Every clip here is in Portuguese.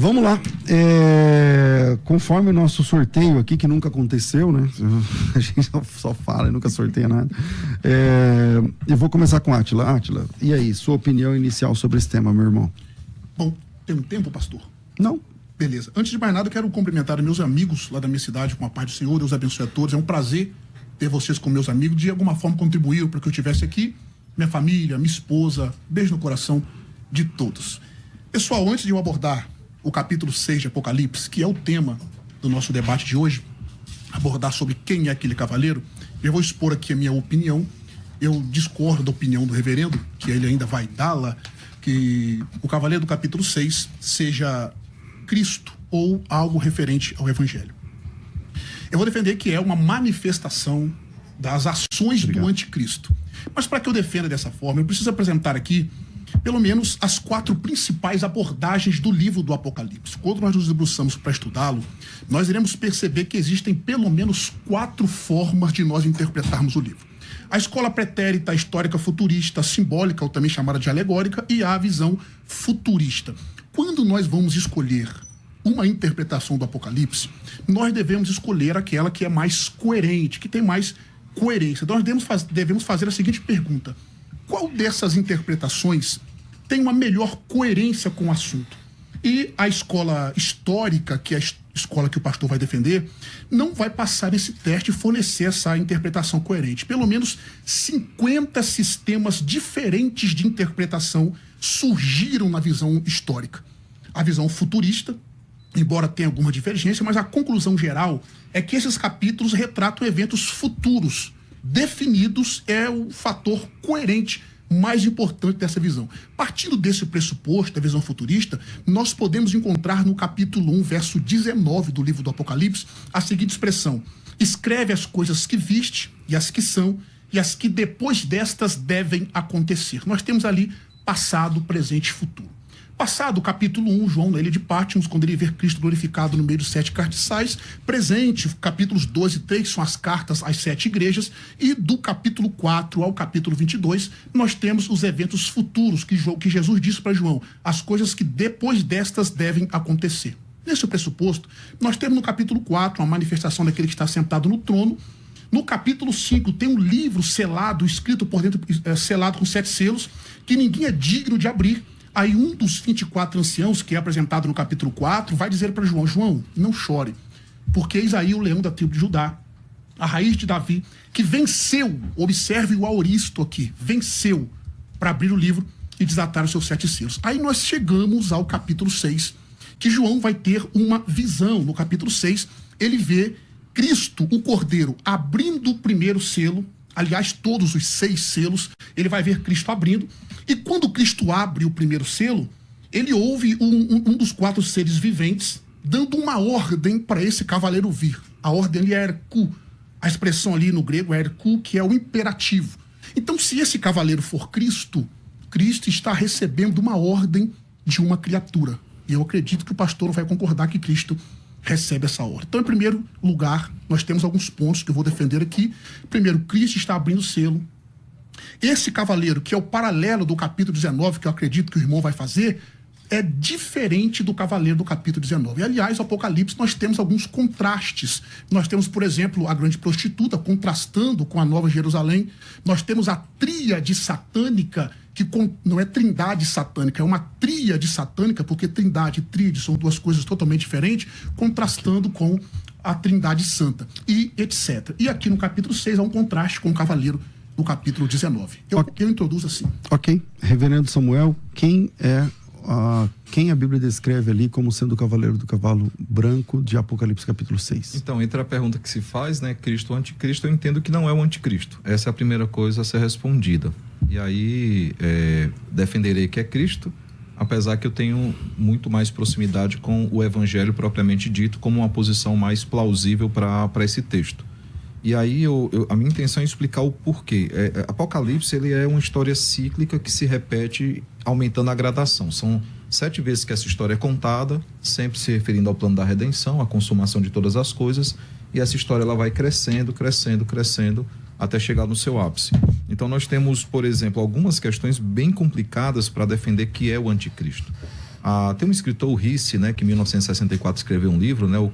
Vamos lá. Conforme o nosso sorteio aqui, que nunca aconteceu, né? A gente só fala e nunca sorteia nada. Eu vou começar com Átila. Átila, e aí, sua opinião inicial sobre esse tema, meu irmão? Bom, tem um tempo, pastor? Não. Beleza. Antes de mais nada, eu quero cumprimentar meus amigos lá da minha cidade, com a paz do Senhor. Deus abençoe a todos. É um prazer ter vocês como meus amigos. De alguma forma contribuíram para que eu estivesse aqui. Minha família, minha esposa. Beijo no coração de todos. Pessoal, antes de eu abordar o capítulo 6 de Apocalipse, que é o tema do nosso debate de hoje, abordar sobre quem é aquele cavaleiro, eu vou expor aqui a minha opinião. Eu discordo da opinião do reverendo, que ele ainda vai dá-la, que o cavaleiro do capítulo 6 seja Cristo ou algo referente ao Evangelho. Eu vou defender que é uma manifestação das ações do anticristo. Mas para que eu defenda dessa forma, eu preciso apresentar aqui pelo menos as 4 principais abordagens do livro do Apocalipse. Quando nós nos debruçamos para estudá-lo, nós iremos perceber que existem pelo menos 4 formas de nós interpretarmos o livro. A escola pretérita, histórica futurista, simbólica, ou também chamada de alegórica, e a visão futurista. Quando nós vamos escolher uma interpretação do Apocalipse, nós devemos escolher aquela que é mais coerente, que tem mais coerência. Nós devemos fazer a seguinte pergunta: qual dessas interpretações tem uma melhor coerência com o assunto? E a escola histórica, que é a escola que o pastor vai defender, não vai passar esse teste e fornecer essa interpretação coerente. Pelo menos 50 sistemas diferentes de interpretação surgiram na visão histórica. A visão futurista, embora tenha alguma divergência, mas a conclusão geral é que esses capítulos retratam eventos futuros. Definidos é o fator coerente mais importante dessa visão. Partindo desse pressuposto, da visão futurista, nós podemos encontrar no capítulo 1, verso 19 do livro do Apocalipse, a seguinte expressão: escreve as coisas que viste, e as que são, e as que depois destas devem acontecer. Nós temos ali passado, presente e futuro. Passado o capítulo 1, João na ilha de Patmos, quando ele vê Cristo glorificado no meio dos 7 cardeais. Presente, capítulos 2 e 3, são as cartas às 7 igrejas. E do capítulo 4 ao capítulo 22, nós temos os eventos futuros que Jesus disse para João, as coisas que depois destas devem acontecer. Nesse pressuposto, nós temos no capítulo 4 a manifestação daquele que está sentado no trono. No capítulo 5 tem um livro selado, escrito por dentro, selado com 7 selos, que ninguém é digno de abrir. Aí um dos 24 anciãos, que é apresentado no capítulo 4, vai dizer para João: João, não chore, porque eis aí o leão da tribo de Judá, a raiz de Davi, que venceu, observe o aoristo aqui, venceu para abrir o livro e desatar os seus 7 selos. Aí nós chegamos ao capítulo 6, que João vai ter uma visão. No capítulo 6, ele vê Cristo, o Cordeiro, abrindo o primeiro selo. Aliás, todos os 6 selos, ele vai ver Cristo abrindo. E quando Cristo abre o primeiro selo, ele ouve um dos 4 seres viventes dando uma ordem para esse cavaleiro vir. A ordem ali é erku. A expressão ali no grego é erku, que é o imperativo. Então, se esse cavaleiro for Cristo, Cristo está recebendo uma ordem de uma criatura. E eu acredito que o pastor vai concordar que Cristo recebe essa ordem. Então, em primeiro lugar, nós temos alguns pontos que eu vou defender aqui. Primeiro, Cristo está abrindo o selo. Esse cavaleiro, que é o paralelo do capítulo 19, que eu acredito que o irmão vai fazer, é diferente do cavaleiro do capítulo 19. E, aliás, no Apocalipse nós temos alguns contrastes. Nós temos, por exemplo, a grande prostituta contrastando com a Nova Jerusalém. Nós temos a tríade satânica, que não é trindade satânica, é uma tríade satânica, porque trindade e tríade são 2 coisas totalmente diferentes, contrastando com a trindade santa, e etc. E aqui no capítulo 6 há um contraste com o cavaleiro no capítulo 19. Eu introduzo assim. Ok. Reverendo Samuel, quem a Bíblia descreve ali como sendo o cavaleiro do cavalo branco de Apocalipse capítulo 6? Então, entre a pergunta que se faz, né, Cristo ou anticristo, eu entendo que não é o anticristo. Essa é a primeira coisa a ser respondida. E aí, defenderei que é Cristo, apesar que eu tenho muito mais proximidade com o evangelho propriamente dito, como uma posição mais plausível para esse texto. E aí, a minha intenção é explicar o porquê. Apocalipse, ele é uma história cíclica que se repete aumentando a gradação. São 7 vezes que essa história é contada, sempre se referindo ao plano da redenção, à consumação de todas as coisas, e essa história ela vai crescendo, crescendo, crescendo, até chegar no seu ápice. Então nós temos, por exemplo, algumas questões bem complicadas para defender que é o anticristo. Tem um escritor, o Risse, né, que em 1964 escreveu um livro, né, o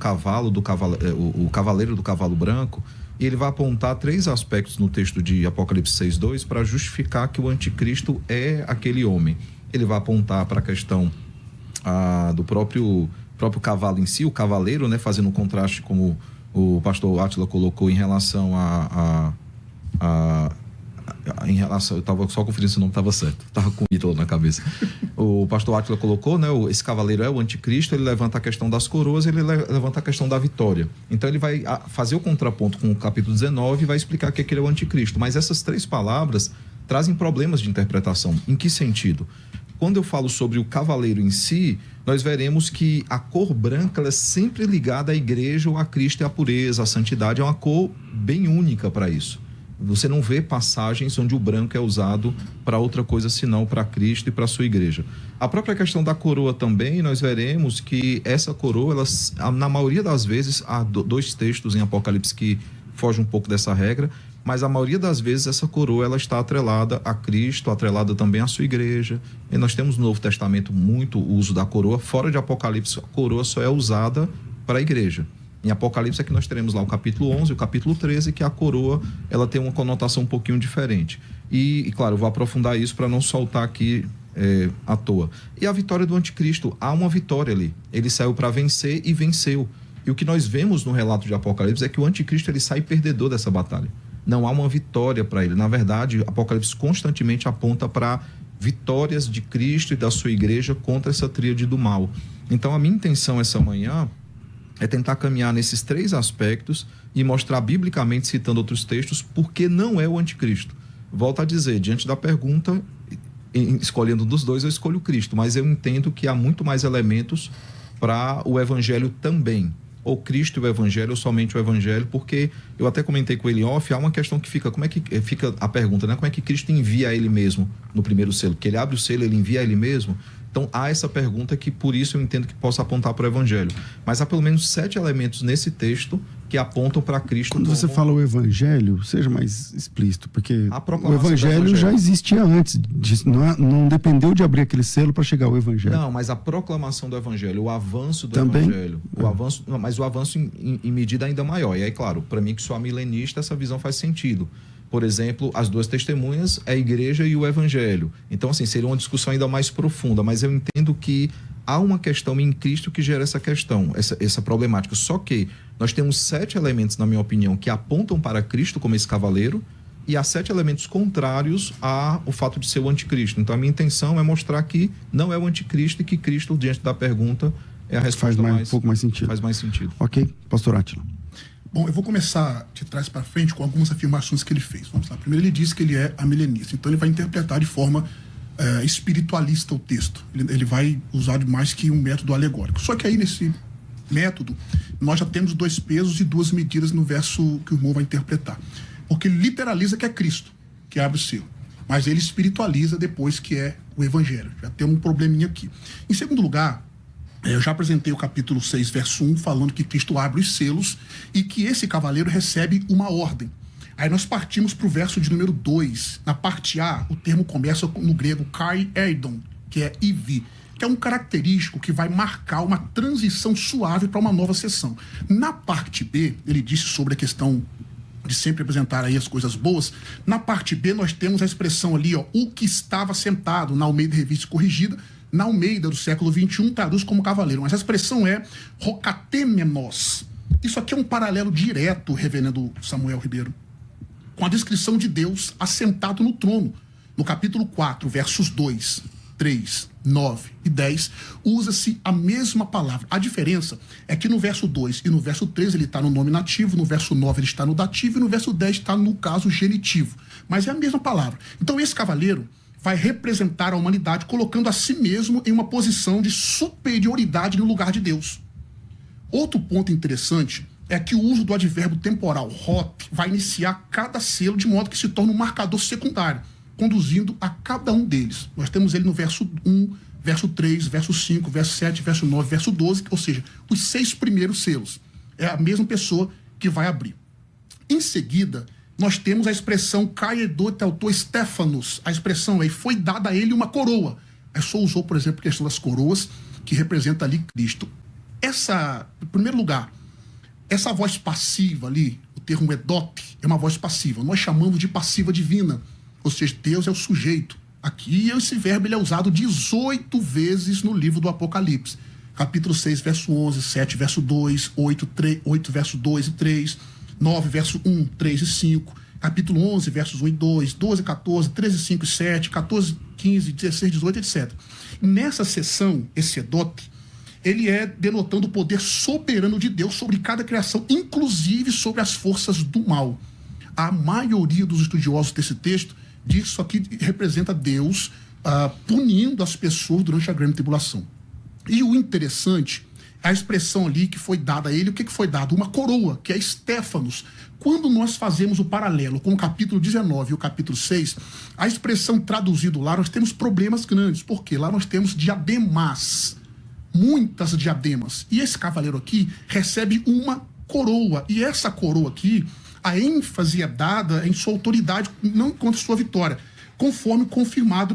Cavaleiro do Cavalo Branco, e ele vai apontar 3 aspectos no texto de Apocalipse 6:2 para justificar que o anticristo é aquele homem. Ele vai apontar para a questão do próprio cavalo em si, o cavaleiro, né, fazendo um contraste, como o pastor Átila colocou, em relação eu estava só conferindo se o nome estava certo, estava com o Ítalo na cabeça. O pastor Átila colocou, né, esse cavaleiro é o anticristo, ele levanta a questão das coroas, ele levanta a questão da vitória. Então ele vai fazer o contraponto com o capítulo 19 e vai explicar que aquele é o anticristo. Mas essas 3 palavras trazem problemas de interpretação. Em que sentido? Quando eu falo sobre o cavaleiro em si, nós veremos que a cor branca ela é sempre ligada à igreja ou a Cristo e à pureza, à santidade, é uma cor bem única para isso. Você não vê passagens onde o branco é usado para outra coisa senão para Cristo e para a sua igreja. A própria questão da coroa também, nós veremos que essa coroa, na maioria das vezes, há 2 textos em Apocalipse que fogem um pouco dessa regra, mas a maioria das vezes essa coroa ela está atrelada a Cristo, atrelada também à sua igreja. E nós temos no Novo Testamento muito uso da coroa. Fora de Apocalipse, a coroa só é usada para a igreja. Em Apocalipse é que nós teremos lá o capítulo 11 e o capítulo 13, que a coroa ela tem uma conotação um pouquinho diferente. E claro, eu vou aprofundar isso para não soltar aqui à toa. E a vitória do anticristo, há uma vitória ali. Ele saiu para vencer e venceu. E o que nós vemos no relato de Apocalipse é que o anticristo ele sai perdedor dessa batalha. Não há uma vitória para ele. Na verdade, Apocalipse constantemente aponta para vitórias de Cristo e da sua igreja contra essa tríade do mal. Então, a minha intenção essa manhã é tentar caminhar nesses 3 aspectos e mostrar biblicamente, citando outros textos, porque não é o anticristo. Volto a dizer, diante da pergunta, escolhendo um dos 2, eu escolho Cristo, mas eu entendo que há muito mais elementos para o evangelho também. Ou Cristo e o evangelho, ou somente o evangelho, porque eu até comentei com ele off, há uma questão que fica, como é que fica a pergunta, né? Como é que Cristo envia a ele mesmo no primeiro selo? Que ele abre o selo, ele envia a ele mesmo? Então há essa pergunta que por isso eu entendo que possa apontar para o evangelho. Mas há pelo menos 7 elementos nesse texto que apontam para Cristo. Quando você fala o evangelho, seja mais explícito, porque o evangelho já existia antes, não dependeu de abrir aquele selo para chegar ao evangelho. Não, mas a proclamação do evangelho, o avanço do evangelho, mas o avanço em medida ainda maior. E aí, claro, para mim que sou milenista, essa visão faz sentido. Por exemplo, as 2 testemunhas, a igreja e o evangelho. Então, assim, seria uma discussão ainda mais profunda, mas eu entendo que há uma questão em Cristo que gera essa questão, essa problemática. Só que nós temos 7 elementos, na minha opinião, que apontam para Cristo como esse cavaleiro, e há 7 elementos contrários ao fato de ser o anticristo. Então, a minha intenção é mostrar que não é o anticristo e que Cristo, diante da pergunta, é a resposta um pouco mais sentido. Faz mais sentido. Ok, pastor Átila. Bom, eu vou começar de trás para frente com algumas afirmações que ele fez. Vamos lá. Primeiro, ele disse que ele é amilenista. Então, ele vai interpretar de forma espiritualista o texto. Ele vai usar mais que um método alegórico. Só que aí, nesse método, nós já temos 2 pesos e 2 medidas no verso que o irmão vai interpretar. Porque ele literaliza que é Cristo que abre o selo. Mas ele espiritualiza depois que é o evangelho. Já tem um probleminha aqui. Em segundo lugar, eu já apresentei o capítulo 6, verso 1, falando que Cristo abre os selos e que esse cavaleiro recebe uma ordem. Aí nós partimos para o verso de número 2. Na parte A, o termo começa no grego kai erdon, que é ivi, que é um característico que vai marcar uma transição suave para uma nova sessão. Na parte B, ele disse sobre a questão de sempre apresentar aí as coisas boas. Na parte B, nós temos a expressão ali, ó, o que estava sentado, na Almeida Revista Corrigida. Na Almeida do século XXI traduz como cavaleiro, mas a expressão é rocatemenos. Isso aqui é um paralelo direto, reverendo Samuel Ribeiro, com a descrição de Deus assentado no trono. No capítulo 4, versos 2, 3, 9 e 10, usa-se a mesma palavra. A diferença é que no verso 2 e no verso 3 ele está no nominativo, no verso 9 ele está no dativo e no verso 10 está no caso genitivo. Mas é a mesma palavra. Então esse cavaleiro vai representar a humanidade colocando a si mesmo em uma posição de superioridade no lugar de Deus. Outro ponto interessante é que o uso do advérbio temporal hot vai iniciar cada selo de modo que se torna um marcador secundário, conduzindo a cada um deles. Nós temos ele no verso 1, verso 3, verso 5, verso 7, verso 9, verso 12, ou seja, os 6 primeiros selos. É a mesma pessoa que vai abrir. Em seguida, nós temos a expressão caedo telto Stefanos. A expressão aí, foi dada a ele uma coroa. Aí só usou, por exemplo, a questão das coroas, que representa ali Cristo. Em primeiro lugar, essa voz passiva ali, o termo edot, é uma voz passiva. Nós chamamos de passiva divina, ou seja, Deus é o sujeito. Aqui esse verbo ele é usado 18 vezes no livro do Apocalipse. Capítulo 6, verso 11, 7, verso 2, 8, verso 2 e 3, 9, verso 1, 3 e 5, capítulo 11, versos 1 e 2, 12, 14, 13, 5 e 7, 14, 15, 16, 18, etc. Nessa seção, esse edot, ele é denotando o poder soberano de Deus sobre cada criação, inclusive sobre as forças do mal. A maioria dos estudiosos desse texto diz que isso aqui representa Deus punindo as pessoas durante a grande tribulação. E o interessante, a expressão ali que foi dada a ele, o que foi dado? Uma coroa, que é Estéfanos. Quando nós fazemos o paralelo com o capítulo 19 e o capítulo 6, a expressão traduzido lá, nós temos problemas grandes, porque lá nós temos diademas, muitas diademas. E esse cavaleiro aqui recebe uma coroa. E essa coroa aqui, a ênfase é dada em sua autoridade, não contra sua vitória, conforme confirmado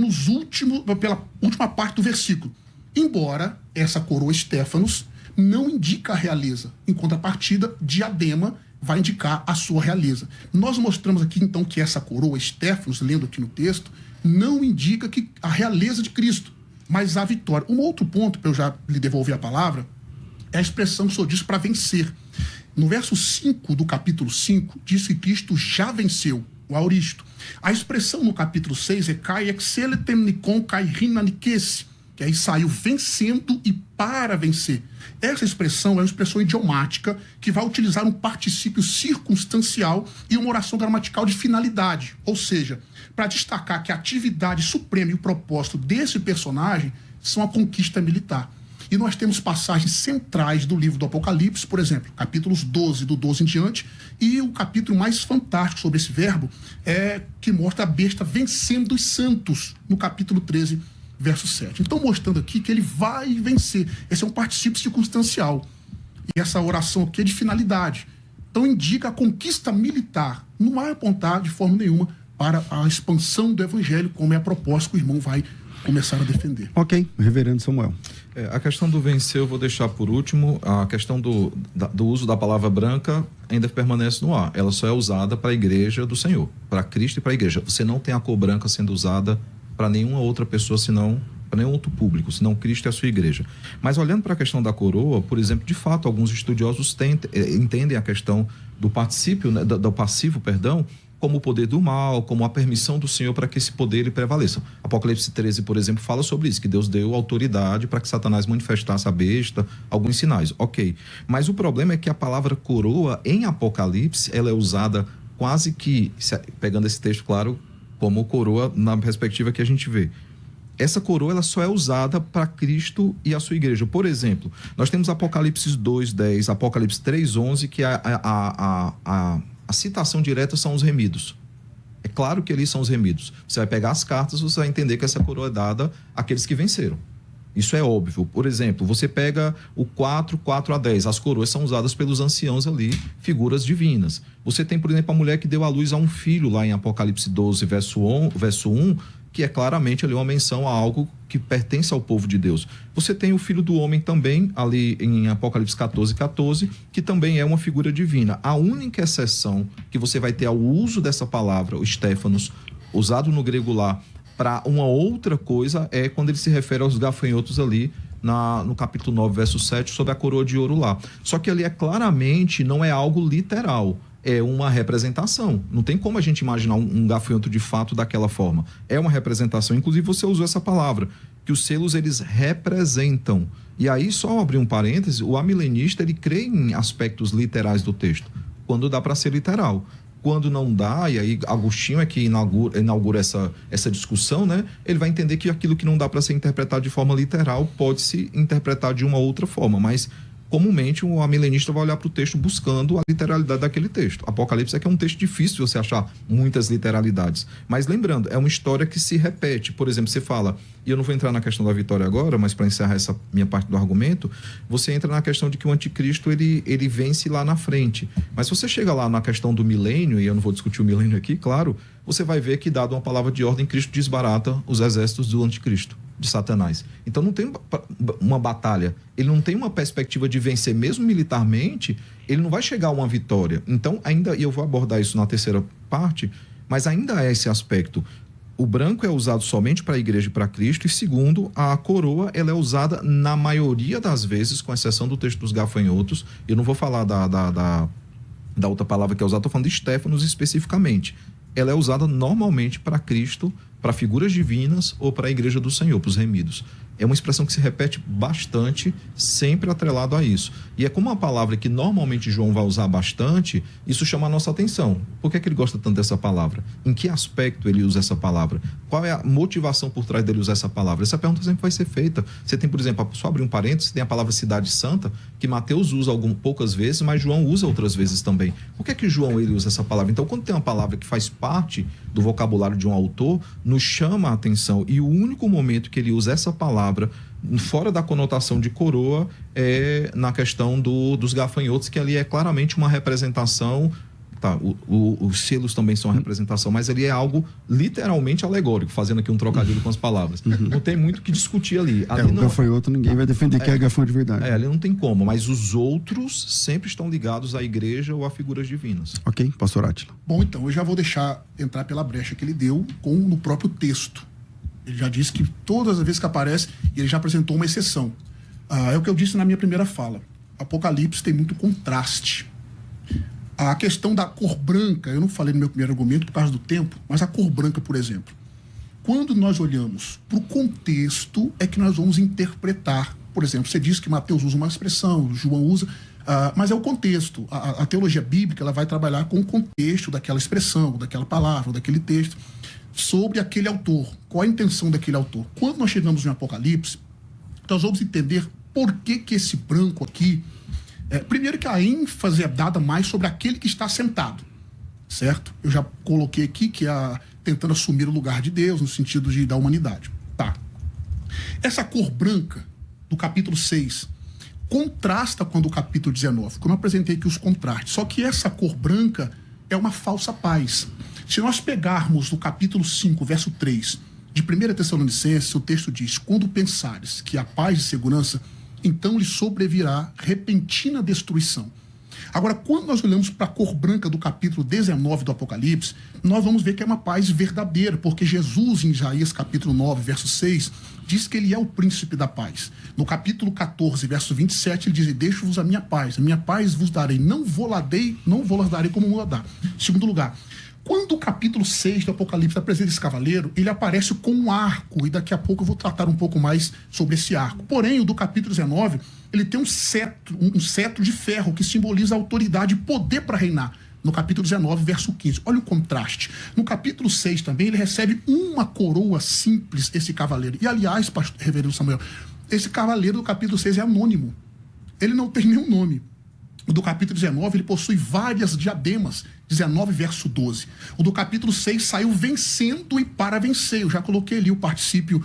pela última parte do versículo. Embora essa coroa Estéfanos não indica a realeza. Em contrapartida, diadema vai indicar a sua realeza. Nós mostramos aqui, então, que essa coroa Estéfanos, lendo aqui no texto, não indica que a realeza de Cristo, mas a vitória. Um outro ponto, para eu já lhe devolver a palavra, é a expressão que o Senhor diz para vencer. No verso 5 do capítulo 5, diz que Cristo já venceu, o auristo. A expressão no capítulo 6 é kai exceletem nikon kai rinanikese, que aí saiu vencendo e para vencer. Essa expressão é uma expressão idiomática que vai utilizar um particípio circunstancial e uma oração gramatical de finalidade. Ou seja, para destacar que a atividade suprema e o propósito desse personagem são a conquista militar. E nós temos passagens centrais do livro do Apocalipse, por exemplo, capítulos 12, do 12 em diante, e o capítulo mais fantástico sobre esse verbo é que mostra a besta vencendo os santos, no capítulo 13, verso 7. Então, mostrando aqui que ele vai vencer. Esse é um particípio circunstancial. E essa oração aqui é de finalidade. Então, indica a conquista militar. Não vai apontar de forma nenhuma para a expansão do evangelho, como é a proposta que o irmão vai começar a defender. Ok, reverendo Samuel. A questão do vencer eu vou deixar por último. A questão do uso da palavra branca ainda permanece no ar. Ela só é usada para a igreja do Senhor, para Cristo e para a igreja. Você não tem a cor branca sendo usada para nenhuma outra pessoa, senão para nenhum outro público, senão Cristo e a sua igreja. Mas olhando para a questão da coroa, por exemplo, de fato, alguns estudiosos entendem a questão do particípio, né, do passivo, como o poder do mal, como a permissão do Senhor para que esse poder ele prevaleça. Apocalipse 13, por exemplo, fala sobre isso, que Deus deu autoridade para que Satanás manifestasse a besta, alguns sinais. Ok. Mas o problema é que a palavra coroa, em Apocalipse, ela é usada quase que, pegando esse texto, claro, como coroa na perspectiva que a gente vê. Essa coroa ela só é usada para Cristo e a sua igreja. Por exemplo, nós temos Apocalipse 2:10, Apocalipse 3:11, que a citação direta são os remidos. É claro que eles são os remidos. Você vai pegar as cartas, você vai entender que essa coroa é dada àqueles que venceram. Isso é óbvio. Por exemplo, você pega o 4:4-10. As coroas são usadas pelos anciãos ali, figuras divinas. Você tem, por exemplo, a mulher que deu à luz a um filho lá em Apocalipse 12, verso 1, que é claramente ali uma menção a algo que pertence ao povo de Deus. Você tem o filho do homem também, ali em Apocalipse 14:14, que também é uma figura divina. A única exceção que você vai ter ao uso dessa palavra, o Estéfanos, usado no grego lá, para uma outra coisa, é quando ele se refere aos gafanhotos ali no capítulo 9, verso 7, sobre a coroa de ouro lá. Só que ali claramente não é algo literal. É uma representação. Não tem como a gente imaginar um gafanhoto de fato daquela forma. É uma representação. Inclusive, você usou essa palavra, que os selos, eles representam. E aí, só abrir um parêntese, o amilenista, ele crê em aspectos literais do texto, quando dá para ser literal. Quando não dá, e aí Agostinho é que inaugura essa discussão, né? Ele vai entender que aquilo que não dá para ser interpretado de forma literal pode se interpretar de uma outra forma, mas comumente o amilenista vai olhar para o texto buscando a literalidade daquele texto. Apocalipse é que é um texto difícil de você achar muitas literalidades. Mas lembrando, é uma história que se repete. Por exemplo, você fala, e eu não vou entrar na questão da vitória agora, mas para encerrar essa minha parte do argumento, você entra na questão de que o anticristo ele vence lá na frente. Mas se você chega lá na questão do milênio, e eu não vou discutir o milênio aqui, claro, você vai ver que, dado uma palavra de ordem, Cristo desbarata os exércitos do anticristo. de Satanás. Então não tem uma batalha, ele não tem uma perspectiva de vencer, mesmo militarmente, ele não vai chegar a uma vitória. Então ainda, e eu vou abordar isso na terceira parte, mas ainda é esse aspecto. O branco é usado somente para a igreja e para Cristo, e segundo, a coroa ela é usada na maioria das vezes, com exceção do texto dos gafanhotos. Eu não vou falar da outra palavra que é usada, estou falando de Stefanos especificamente. Ela é usada normalmente para Cristo, para figuras divinas ou para a igreja do Senhor, para os remidos. É uma expressão que se repete bastante, sempre atrelado a isso. E é como uma palavra que normalmente João vai usar bastante, isso chama a nossa atenção. Por que é que ele gosta tanto dessa palavra? Em que aspecto ele usa essa palavra? Qual é a motivação por trás dele usar essa palavra? Essa pergunta sempre vai ser feita. Você tem, por exemplo, só abrir um parênteses, tem a palavra cidade santa, que Mateus usa poucas vezes, mas João usa outras vezes também. Por que é que João ele usa essa palavra? Então, quando tem uma palavra que faz parte do vocabulário de um autor, nos chama a atenção. E o único momento que ele usa essa palavra fora da conotação de coroa é na questão dos gafanhotos, que ali é claramente uma representação, tá, os selos também são uma representação, mas ali é algo literalmente alegórico, fazendo aqui um trocadilho com as palavras. Não tem muito o que discutir ali. O gafanhoto ninguém vai defender que é gafanhoto de verdade. Ali não tem como, mas os outros sempre estão ligados à igreja ou a figuras divinas. Ok, pastor Átila. Bom, então, eu já vou deixar entrar pela brecha que ele deu no próprio texto. Ele já disse que todas as vezes que aparece, ele já apresentou uma exceção. É o que eu disse na minha primeira fala. Apocalipse tem muito contraste. A questão da cor branca, eu não falei no meu primeiro argumento por causa do tempo, mas a cor branca, por exemplo. Quando nós olhamos para o contexto, é que nós vamos interpretar. Por exemplo, você disse que Mateus usa uma expressão, João usa, mas é o contexto. A teologia bíblica ela vai trabalhar com o contexto daquela expressão, daquela palavra, daquele texto, sobre aquele autor. Qual a intenção daquele autor? Quando nós chegamos no Apocalipse, nós vamos entender por que esse branco aqui... primeiro que a ênfase é dada mais sobre aquele que está sentado, certo? Eu já coloquei aqui que tentando assumir o lugar de Deus, no sentido da humanidade. Tá. Essa cor branca do capítulo 6 contrasta com a do capítulo 19, como eu apresentei aqui os contrastes. Só que essa cor branca é uma falsa paz. Se nós pegarmos no capítulo 5, verso 3, de 1 Tessalonicenses, o texto diz: quando pensares que a paz e segurança, então lhe sobrevirá repentina destruição. Agora, quando nós olhamos para a cor branca do capítulo 19 do Apocalipse, nós vamos ver que é uma paz verdadeira, porque Jesus, em Isaías capítulo 9, verso 6, diz que ele é o príncipe da paz. No capítulo 14, verso 27, ele diz: deixo-vos a minha paz vos darei, não vou las darei como mundo dá. Segundo lugar, quando o capítulo 6 do Apocalipse apresenta esse cavaleiro, ele aparece com um arco, e daqui a pouco eu vou tratar um pouco mais sobre esse arco. Porém, o do capítulo 19, ele tem um cetro de ferro, que simboliza autoridade e poder para reinar. No capítulo 19, verso 15. Olha o contraste. No capítulo 6 também, ele recebe uma coroa simples, esse cavaleiro. E, aliás, pastor reverendo Samuel, esse cavaleiro do capítulo 6 é anônimo. Ele não tem nenhum nome. O do capítulo 19, ele possui várias diademas, 19, verso 12. O do capítulo 6 saiu vencendo e para vencer. Eu já coloquei ali o particípio,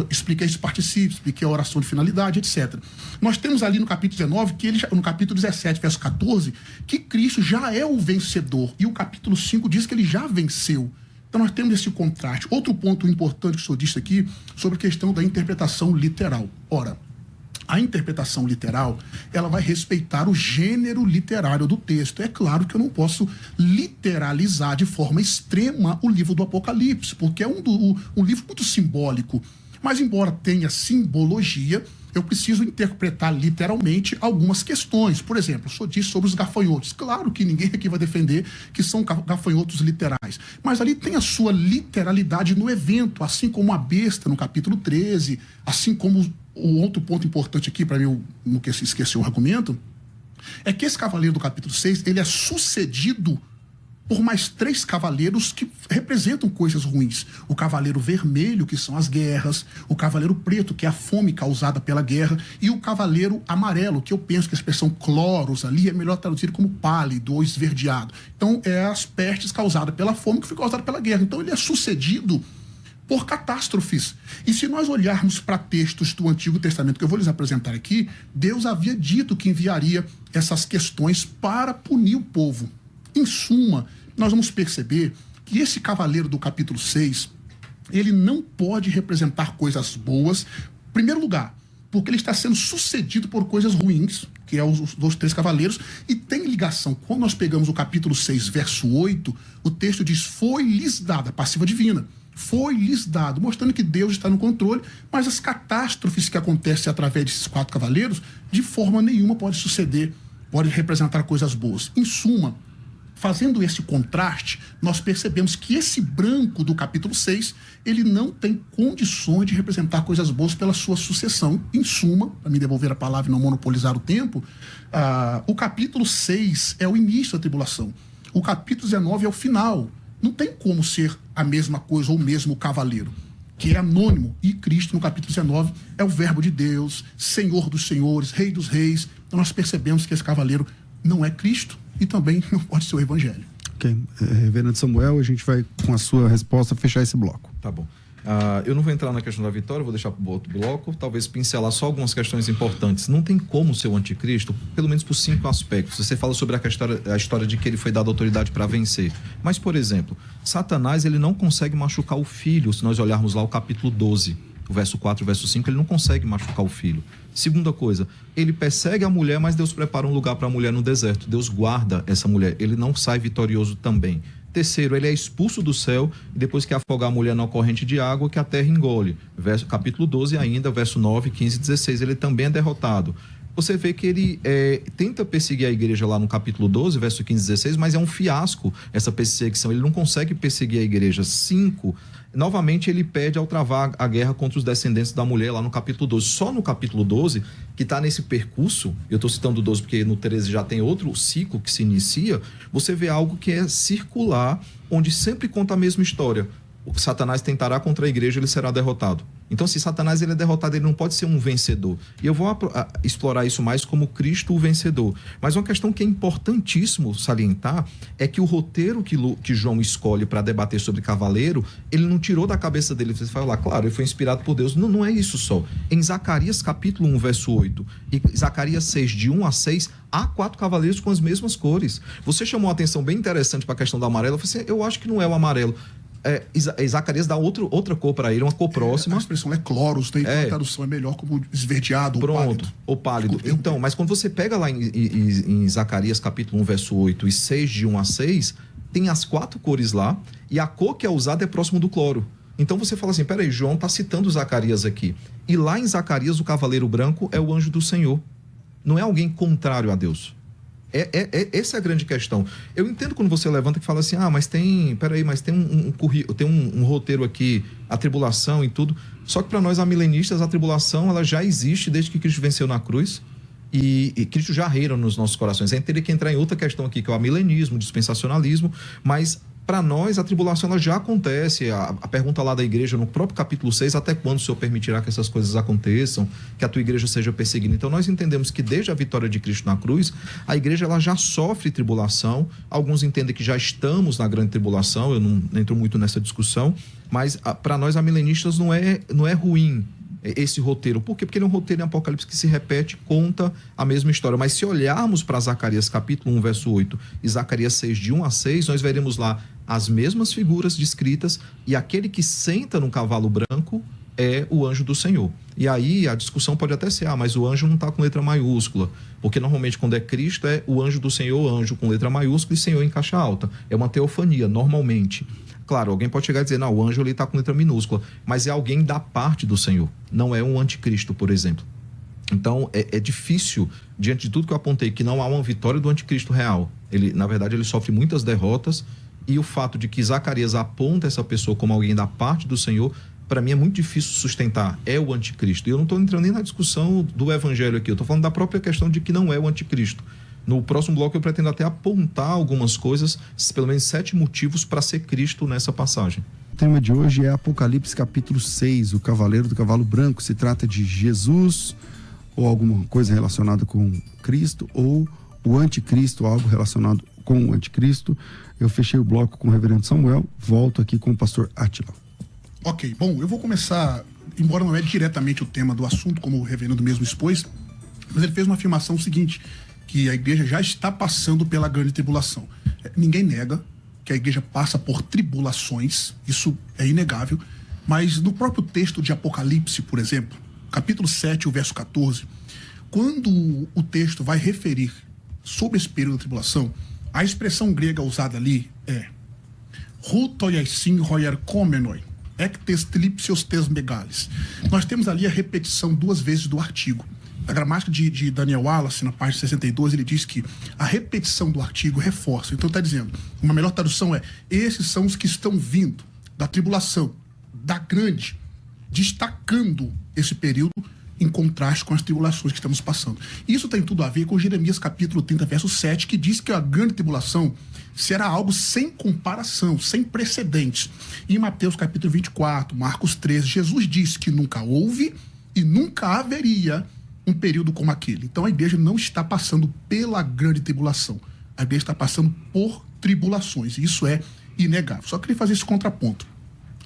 expliquei esse particípio, expliquei a oração de finalidade, etc. Nós temos ali no capítulo 19, no capítulo 17, verso 14, que Cristo já é o vencedor. E o capítulo 5 diz que ele já venceu. Então nós temos esse contraste. Outro ponto importante que o senhor disse aqui, sobre a questão da interpretação literal. Ora, a interpretação literal, ela vai respeitar o gênero literário do texto. É claro que eu não posso literalizar de forma extrema o livro do Apocalipse, porque é um livro muito simbólico. Mas, embora tenha simbologia, eu preciso interpretar literalmente algumas questões. Por exemplo, o senhor disse sobre os gafanhotos. Claro que ninguém aqui vai defender que são gafanhotos literais. Mas ali tem a sua literalidade no evento, assim como a besta no capítulo 13, assim como... O outro ponto importante aqui, para mim, eu não esqueci o argumento, é que esse cavaleiro do capítulo 6, ele é sucedido por mais 3 cavaleiros que representam coisas ruins. O cavaleiro vermelho, que são as guerras, o cavaleiro preto, que é a fome causada pela guerra, e o cavaleiro amarelo, que eu penso que a expressão cloros ali é melhor traduzir como pálido ou esverdeado. Então, é as pestes causadas pela fome que foi causada pela guerra. Então, ele é sucedido por catástrofes. E se nós olharmos para textos do Antigo Testamento, que eu vou lhes apresentar aqui, Deus havia dito que enviaria essas questões para punir o povo. Em suma, nós vamos perceber que esse cavaleiro do capítulo 6, ele não pode representar coisas boas. Em primeiro lugar, porque ele está sendo sucedido por coisas ruins, que é os 3 cavaleiros, e tem ligação. Quando nós pegamos o capítulo 6, verso 8, o texto diz, foi-lhes dada, passiva divina, foi-lhes dado, mostrando que Deus está no controle, mas as catástrofes que acontecem através desses 4 cavaleiros, de forma nenhuma pode suceder, pode representar coisas boas. Em suma, fazendo esse contraste, nós percebemos que esse branco do capítulo 6, ele não tem condições de representar coisas boas pela sua sucessão. Em suma, para me devolver a palavra e não monopolizar o tempo, o capítulo 6 é o início da tribulação. O capítulo 19 é o final. Não tem como ser a mesma coisa ou o mesmo cavaleiro, que é anônimo. E Cristo, no capítulo 19, é o verbo de Deus, Senhor dos senhores, Rei dos reis. Então nós percebemos que esse cavaleiro não é Cristo e também não pode ser o Evangelho. Ok. Reverendo Samuel, a gente vai, com a sua resposta, fechar esse bloco. Tá bom. Eu não vou entrar na questão da vitória, vou deixar para o outro bloco, talvez pincelar só algumas questões importantes. Não tem como ser o anticristo, pelo menos por 5 aspectos. Você fala sobre a história de que ele foi dado autoridade para vencer. Mas, por exemplo, Satanás ele não consegue machucar o filho, se nós olharmos lá o capítulo 12, o verso 4 e o verso 5, ele não consegue machucar o filho. Segunda coisa, ele persegue a mulher, mas Deus prepara um lugar para a mulher no deserto. Deus guarda essa mulher, ele não sai vitorioso também. Terceiro, ele é expulso do céu e depois que afogar a mulher na corrente de água, que a terra engole. Capítulo 12 ainda, verso 9, 15 e 16, ele também é derrotado. Você vê que ele tenta perseguir a igreja lá no capítulo 12, verso 15 e 16, mas é um fiasco essa perseguição. Ele não consegue perseguir a igreja. 5, novamente ele pede ao travar a guerra contra os descendentes da mulher lá no capítulo 12. Só no capítulo 12, que está nesse percurso, eu estou citando o 12 porque no 13 já tem outro ciclo que se inicia, você vê algo que é circular, onde sempre conta a mesma história. O Satanás tentará contra a igreja, ele será derrotado. Então, se Satanás ele é derrotado, ele não pode ser um vencedor. E eu vou explorar isso mais como Cristo o vencedor. Mas uma questão que é importantíssimo salientar é que o roteiro que João escolhe para debater sobre cavaleiro, ele não tirou da cabeça dele. Você vai lá, claro, ele foi inspirado por Deus. Não é isso só. Em Zacarias capítulo 1, verso 8 e Zacarias 6, de 1 a 6, há 4 cavaleiros com as mesmas cores. Você chamou uma atenção bem interessante para a questão do amarelo. Eu falei assim, eu acho que não é o amarelo. Zacarias dá outra cor para ele, uma cor próxima. A expressão é cloros, tem uma tradução é melhor como esverdeado ou pálido. Então, mas quando você pega lá em Zacarias capítulo 1, verso 8 e 6, de 1 a 6, tem as 4 cores lá e a cor que é usada é próximo do cloro. Então você fala assim, peraí, João está citando Zacarias aqui. E lá em Zacarias o cavaleiro branco é o anjo do Senhor. Não é alguém contrário a Deus. Essa é a grande questão. Eu entendo quando você levanta que fala assim, mas tem um roteiro aqui, a tribulação e tudo. Só que para nós amilenistas, a tribulação ela já existe desde que Cristo venceu na cruz e Cristo já reina nos nossos corações. A gente teria que entrar em outra questão aqui, que é o amilenismo, o dispensacionalismo, mas para nós a tribulação ela já acontece. A pergunta lá da igreja no próprio capítulo 6, até quando o Senhor permitirá que essas coisas aconteçam, que a tua igreja seja perseguida? Então nós entendemos que desde a vitória de Cristo na cruz, a igreja ela já sofre tribulação. Alguns entendem que já estamos na grande tribulação, eu não entro muito nessa discussão, mas para nós amilenistas não é ruim esse roteiro. Por quê? Porque ele é um roteiro em Apocalipse que se repete, conta a mesma história. Mas se olharmos para Zacarias capítulo 1, verso 8 e Zacarias 6, de 1 a 6, nós veremos lá as mesmas figuras descritas e aquele que senta no cavalo branco é o anjo do Senhor. E aí a discussão pode até ser, mas o anjo não está com letra maiúscula, porque normalmente quando é Cristo é o anjo do Senhor, anjo com letra maiúscula e Senhor em caixa alta. É uma teofania, normalmente. Claro, alguém pode chegar e dizer, não, o anjo ele está com letra minúscula, mas é alguém da parte do Senhor, não é um anticristo, por exemplo. Então, é difícil, diante de tudo que eu apontei, que não há uma vitória do anticristo real. Na verdade, ele sofre muitas derrotas, e o fato de que Zacarias aponta essa pessoa como alguém da parte do Senhor, para mim é muito difícil sustentar. É o anticristo. E eu não estou entrando nem na discussão do evangelho aqui, eu estou falando da própria questão de que não é o anticristo. No próximo bloco eu pretendo até apontar algumas coisas, pelo menos 7 motivos para ser Cristo nessa passagem. O tema de hoje é Apocalipse capítulo 6, o cavaleiro do cavalo branco. Se trata de Jesus ou alguma coisa relacionada com Cristo, ou o anticristo, algo relacionado com o anticristo. Eu fechei o bloco com o reverendo Samuel, volto aqui com o pastor Átila. Ok, bom, eu vou começar, embora não é diretamente o tema do assunto, como o reverendo mesmo expôs, mas ele fez uma afirmação seguinte, que a igreja já está passando pela grande tribulação. Ninguém nega que a igreja passa por tribulações, isso é inegável, Mas no próprio texto de Apocalipse, por exemplo, capítulo 7, o verso 14, quando o texto vai referir sobre esse período da tribulação, a expressão grega usada ali é rutoiaisin roiarkomenoi, ectes tlipsios tes megales. Nós temos ali a repetição 2 vezes do artigo. A gramática de Daniel Wallace, na página 62, ele diz que a repetição do artigo reforça. Então está dizendo, uma melhor tradução é: esses são os que estão vindo da tribulação, da grande, destacando esse período em contraste com as tribulações que estamos passando. Isso tem tudo a ver com Jeremias capítulo 30, verso 7, que diz que a grande tribulação será algo sem comparação, sem precedentes. E em Mateus capítulo 24, Marcos 13, Jesus disse que nunca houve e nunca haveria um período como aquele. Então a igreja não está passando pela grande tribulação. A igreja está passando por tribulações. E isso é inegável. Só queria fazer esse contraponto.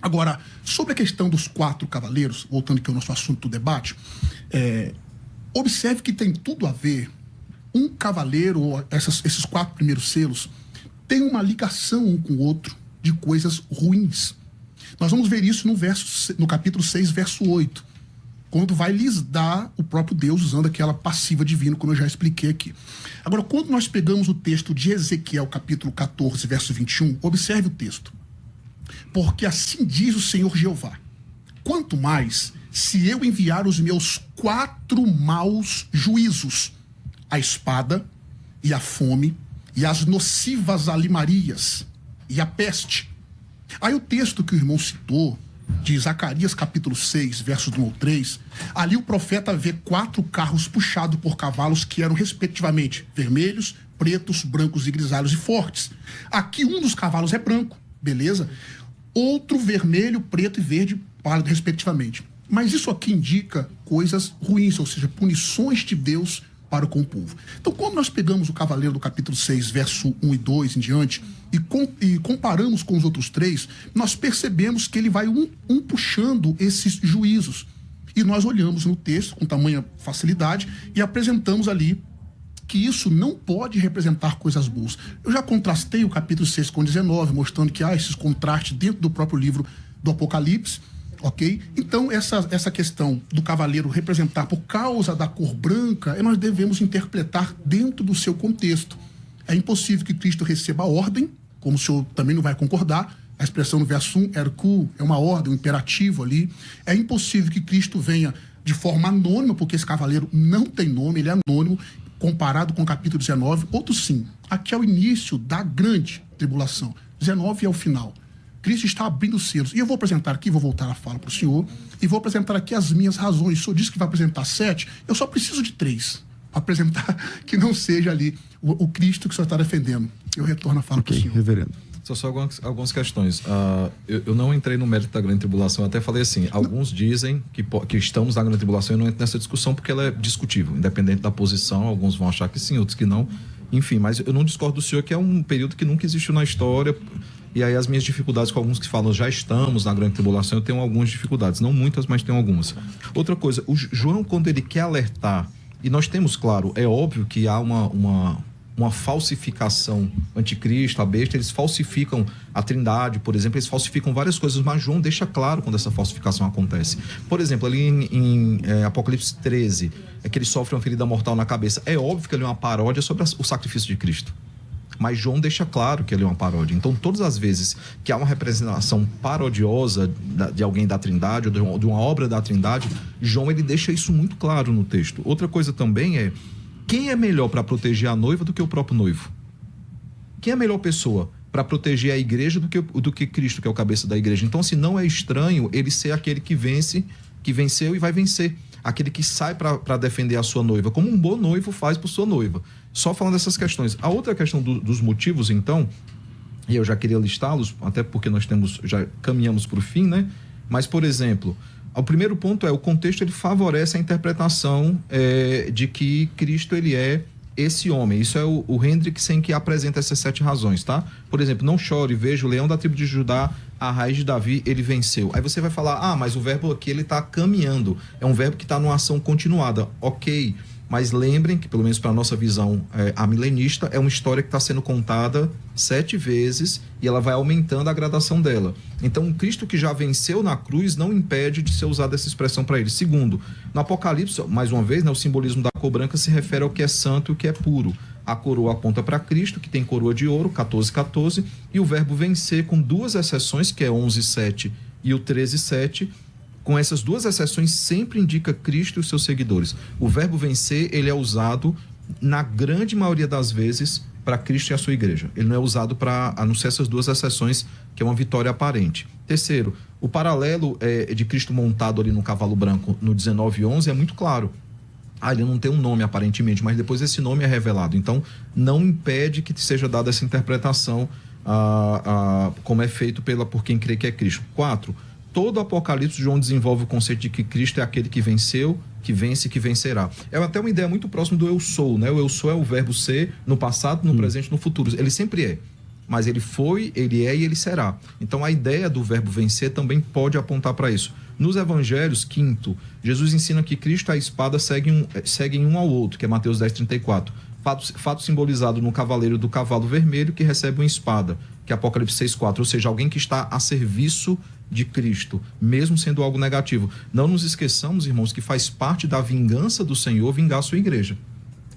Agora, sobre a questão dos 4 cavaleiros, voltando aqui ao nosso assunto do debate, observe que tem tudo a ver. Um cavaleiro, ou esses 4 primeiros selos, tem uma ligação um com o outro de coisas ruins. Nós vamos ver isso no capítulo 6, verso 8, quando vai lhes dar o próprio Deus usando aquela passiva divina, como eu já expliquei aqui. Agora, quando nós pegamos o texto de Ezequiel, capítulo 14, verso 21, observe o texto. Porque assim diz o Senhor Jeová: quanto mais se eu enviar os meus 4 maus juízos, a espada e a fome e as nocivas alimarias e a peste. Aí o texto que o irmão citou, de Zacarias capítulo 6, versos 1 ao 3, ali o profeta vê 4 carros puxados por cavalos que eram respectivamente vermelhos, pretos, brancos e grisalhos e fortes. Aqui um dos cavalos é branco, beleza? Outro vermelho, preto e verde pálido, respectivamente. Mas isso aqui indica coisas ruins, ou seja, punições de Deus para com o povo. Então, quando nós pegamos o cavaleiro do capítulo 6, verso 1 e 2 em diante, e comparamos com os outros 3, nós percebemos que ele vai um puxando esses juízos. E nós olhamos no texto com tamanha facilidade e apresentamos ali que isso não pode representar coisas boas. Eu já contrastei o capítulo 6 com 19, mostrando que há esses contrastes dentro do próprio livro do Apocalipse, ok? Então, essa questão do cavaleiro representar por causa da cor branca, nós devemos interpretar dentro do seu contexto. É impossível que Cristo receba a ordem, como o senhor também não vai concordar, a expressão no verso 1, erku, é uma ordem, um imperativo ali. É impossível que Cristo venha de forma anônima, porque esse cavaleiro não tem nome, ele é anônimo, comparado com o capítulo 19, outro sim. Aqui é o início da grande tribulação. 19 é o final. Cristo está abrindo os selos. E eu vou apresentar aqui, vou voltar a fala para o senhor, e vou apresentar aqui as minhas razões. O senhor disse que vai apresentar 7, eu só preciso de 3, para apresentar que não seja ali o Cristo que o senhor está defendendo. Eu retorno a fala para o senhor. Reverendo. Só algumas questões. Eu não entrei no mérito da grande tribulação, eu até falei assim, alguns dizem que estamos na grande tribulação, eu não entro nessa discussão porque ela é discutível, independente da posição, alguns vão achar que sim, outros que não, enfim, mas eu não discordo do senhor que é um período que nunca existiu na história, e aí as minhas dificuldades com alguns que falam já estamos na grande tribulação, eu tenho algumas dificuldades, não muitas, mas tenho algumas. Outra coisa, o João, quando ele quer alertar, e nós temos, claro, é óbvio que há uma falsificação, anticristo, a besta, eles falsificam a trindade, por exemplo, eles falsificam várias coisas, mas João deixa claro quando essa falsificação acontece. Por exemplo, ali em Apocalipse 13, é que ele sofre uma ferida mortal na cabeça. É óbvio que ele é uma paródia sobre o sacrifício de Cristo. Mas João deixa claro que ele é uma paródia. Então, todas as vezes que há uma representação parodiosa de alguém da trindade, ou de uma obra da trindade, João ele deixa isso muito claro no texto. Outra coisa também é: quem é melhor para proteger a noiva do que o próprio noivo? Quem é a melhor pessoa para proteger a igreja do que Cristo, que é o cabeça da igreja? Então, assim, não é estranho ele ser aquele que vence, que venceu e vai vencer. Aquele que sai para defender a sua noiva, como um bom noivo faz por sua noiva. Só falando dessas questões. A outra questão dos motivos, então, e eu já queria listá-los, até porque nós já caminhamos para o fim, né? Mas, por exemplo, o primeiro ponto é o contexto, ele favorece a interpretação de que Cristo ele é esse homem. Isso é o Hendrickson que apresenta essas 7 razões, tá? Por exemplo, não chore, veja o leão da tribo de Judá, a raiz de Davi, ele venceu. Aí você vai falar, mas o verbo aqui ele está caminhando, é um verbo que está numa ação continuada. Ok, Mas lembrem que, pelo menos para a nossa visão amilenista, é uma história que está sendo contada 7 vezes e ela vai aumentando a gradação dela. Então, um Cristo que já venceu na cruz não impede de ser usada essa expressão para ele. Segundo, no Apocalipse, mais uma vez, né, o simbolismo da cor branca se refere ao que é santo e o que é puro. A coroa aponta para Cristo, que tem coroa de ouro, 14:14, e o verbo vencer, com 2 exceções, que é 11:7 e o 13:7, com essas 2 exceções, sempre indica Cristo e os seus seguidores. O verbo vencer, ele é usado, na grande maioria das vezes, para Cristo e a sua igreja. Ele não é usado para anunciar essas 2 exceções, que é uma vitória aparente. Terceiro, o paralelo de Cristo montado ali no cavalo branco, no 19:11, é muito claro. Ele não tem um nome aparentemente, mas depois esse nome é revelado. Então, não impede que seja dada essa interpretação como é feito por quem crê que é Cristo. 4, todo o Apocalipse, João desenvolve o conceito de que Cristo é aquele que venceu, que vence e que vencerá. É até uma ideia muito próxima do eu sou, né? O eu sou é o verbo ser no passado, no presente e no futuro. Ele sempre é. Mas ele foi, ele é e ele será. Então, a ideia do verbo vencer também pode apontar para isso. Nos evangelhos, 5º, Jesus ensina que Cristo e a espada seguem um ao outro, que é Mateus 10:34. Fato simbolizado no cavaleiro do cavalo vermelho, que recebe uma espada, que é Apocalipse 6:4. Ou seja, alguém que está a serviço de Cristo, mesmo sendo algo negativo. Não nos esqueçamos, irmãos, que faz parte da vingança do Senhor vingar a sua igreja.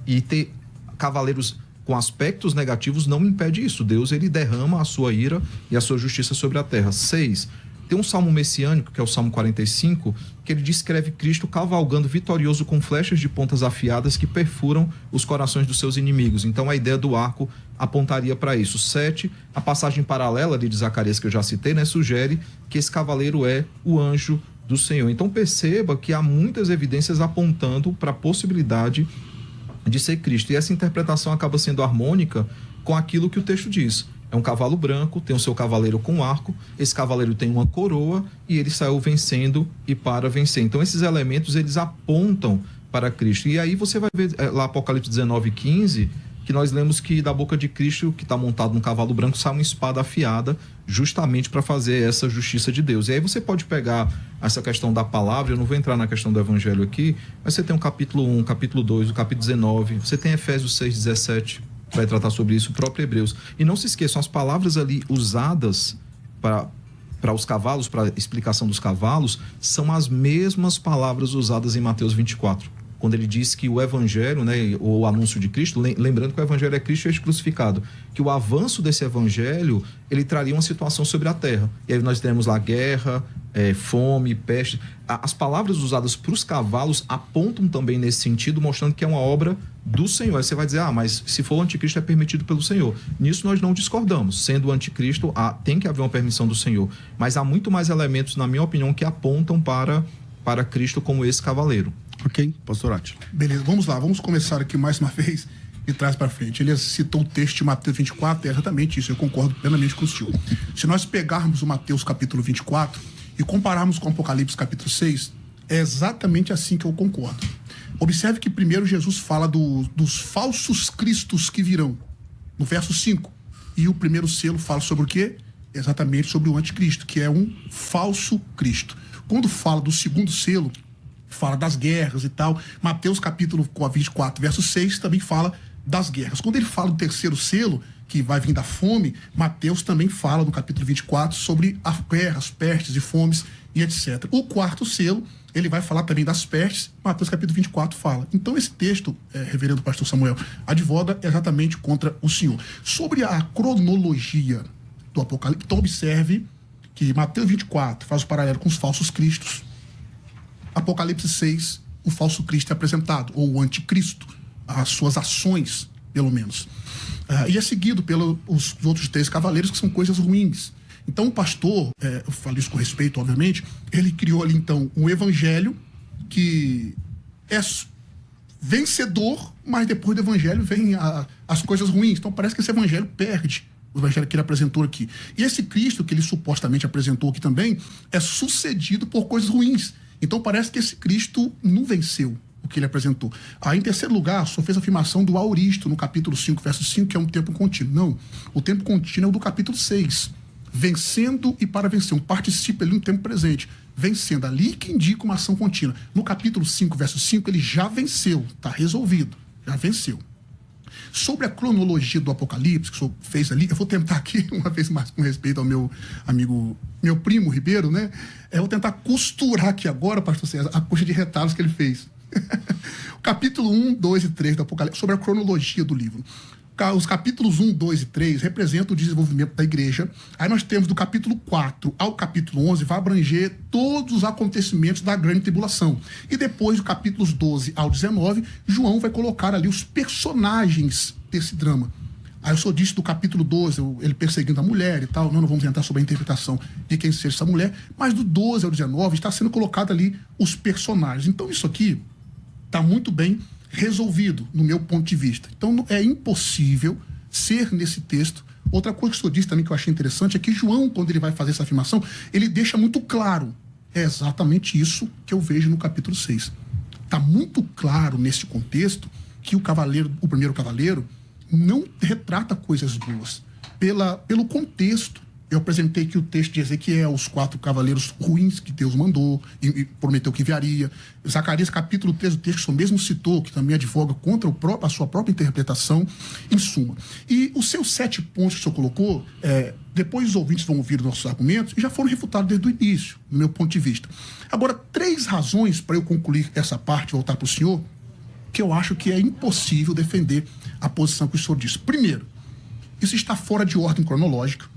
E ter cavaleiros com aspectos negativos não impede isso. Deus, ele derrama a sua ira e a sua justiça sobre a terra. 6. Tem um salmo messiânico, que é o Salmo 45, que ele descreve Cristo cavalgando vitorioso com flechas de pontas afiadas que perfuram os corações dos seus inimigos. Então, a ideia do arco apontaria para isso. 7, a passagem paralela ali de Zacarias, que eu já citei, né, sugere que esse cavaleiro é o anjo do Senhor. Então, perceba que há muitas evidências apontando para a possibilidade de ser Cristo. E essa interpretação acaba sendo harmônica com aquilo que o texto diz. É um cavalo branco, tem o seu cavaleiro com arco, esse cavaleiro tem uma coroa e ele saiu vencendo e para vencer. Então, esses elementos, eles apontam para Cristo. E aí você vai ver lá Apocalipse 19:15, que nós lemos que da boca de Cristo, que está montado num cavalo branco, sai uma espada afiada, justamente para fazer essa justiça de Deus. E aí você pode pegar essa questão da palavra, eu não vou entrar na questão do evangelho aqui, mas você tem o capítulo 1, capítulo 2, o capítulo 19, você tem Efésios 6:17, vai tratar sobre isso, o próprio Hebreus. E não se esqueçam, as palavras ali usadas para os cavalos, para a explicação dos cavalos, são as mesmas palavras usadas em Mateus 24. Quando ele diz que o evangelho, né, o anúncio de Cristo, lembrando que o evangelho é Cristo e é crucificado, que o avanço desse evangelho, ele traria uma situação sobre a terra. E aí nós temos lá guerra, fome, peste. As palavras usadas para os cavalos apontam também nesse sentido, mostrando que é uma obra do Senhor. Aí você vai dizer, mas se for o anticristo é permitido pelo Senhor. Nisso nós não discordamos. Sendo o anticristo, tem que haver uma permissão do Senhor. Mas há muito mais elementos, na minha opinião, que apontam para Cristo como esse cavaleiro. Ok, pastor Átila. Beleza, vamos lá, vamos começar aqui mais uma vez de trás para frente. Ele citou o texto de Mateus 24, é exatamente isso, eu concordo plenamente com o senhor. Se nós pegarmos o Mateus capítulo 24 e compararmos com o Apocalipse capítulo 6, é exatamente assim que eu concordo. Observe que primeiro Jesus fala dos falsos cristos que virão, no verso 5. E o primeiro selo fala sobre o quê? Exatamente sobre o anticristo, que é um falso Cristo. Quando fala do segundo selo, fala das guerras e tal. Mateus capítulo 24, verso 6, também fala das guerras. Quando ele fala do terceiro selo, que vai vir da fome, Mateus também fala no capítulo 24 sobre as guerras, pestes e fomes e etc. O quarto selo, ele vai falar também das pestes, Mateus capítulo 24 fala. Então esse texto, reverendo pastor Samuel, advoga exatamente contra o senhor. Sobre a cronologia do Apocalipse, então observe que Mateus 24 faz o paralelo com os falsos cristos. Apocalipse 6, o falso Cristo é apresentado, ou o anticristo, as suas ações, pelo menos. E é seguido pelos outros 3 cavaleiros, que são coisas ruins. Então o pastor, eu falo isso com respeito, obviamente, ele criou ali então um evangelho que é vencedor, mas depois do evangelho vem as coisas ruins. Então parece que esse evangelho perde o evangelho que ele apresentou aqui. E esse Cristo que ele supostamente apresentou aqui também é sucedido por coisas ruins. Então parece que esse Cristo não venceu o que ele apresentou. Em terceiro lugar, só fez a afirmação do auristo no capítulo 5, verso 5, que é um tempo contínuo. Não, o tempo contínuo é o do capítulo 6. Vencendo e para vencer. Um particípio ali no tempo presente. Vencendo. Ali que indica uma ação contínua. No capítulo 5, verso 5, ele já venceu. Está resolvido. Já venceu. Sobre a cronologia do Apocalipse, que o senhor fez ali, eu vou tentar aqui, uma vez mais com respeito ao meu amigo, meu primo Ribeiro, né? Eu vou tentar costurar aqui agora, pastor César, a coxa de retalhos que ele fez. O capítulo 1, 2 e 3 do Apocalipse, sobre a cronologia do livro. Os capítulos 1, 2 e 3 representam o desenvolvimento da igreja. Aí nós temos do capítulo 4 ao capítulo 11, vai abranger todos os acontecimentos da grande tribulação. E depois, do capítulos 12 ao 19, João vai colocar ali os personagens desse drama. Aí o senhor disse do capítulo 12, ele perseguindo a mulher e tal. Não vamos entrar sobre a interpretação de quem seja essa mulher. Mas do 12 ao 19 está sendo colocado ali os personagens. Então isso aqui está muito bem resolvido, no meu ponto de vista. Então, é impossível ser nesse texto. Outra coisa que o senhor disse também que eu achei interessante é que João, quando ele vai fazer essa afirmação, ele deixa muito claro. É exatamente isso que eu vejo no capítulo 6. Está muito claro nesse contexto que o primeiro cavaleiro, não retrata coisas boas. Pelo contexto. Eu apresentei aqui o texto de Ezequiel, os 4 cavaleiros ruins que Deus mandou e prometeu que enviaria. Zacarias, capítulo 3, o texto que o senhor mesmo citou, que também advoga contra a sua própria interpretação, em suma. E os seus 7 pontos que o senhor colocou, depois os ouvintes vão ouvir os nossos argumentos, e já foram refutados desde o início, no meu ponto de vista. Agora, 3 razões para eu concluir essa parte e voltar para o senhor, que eu acho que é impossível defender a posição que o senhor disse. Primeiro, isso está fora de ordem cronológica,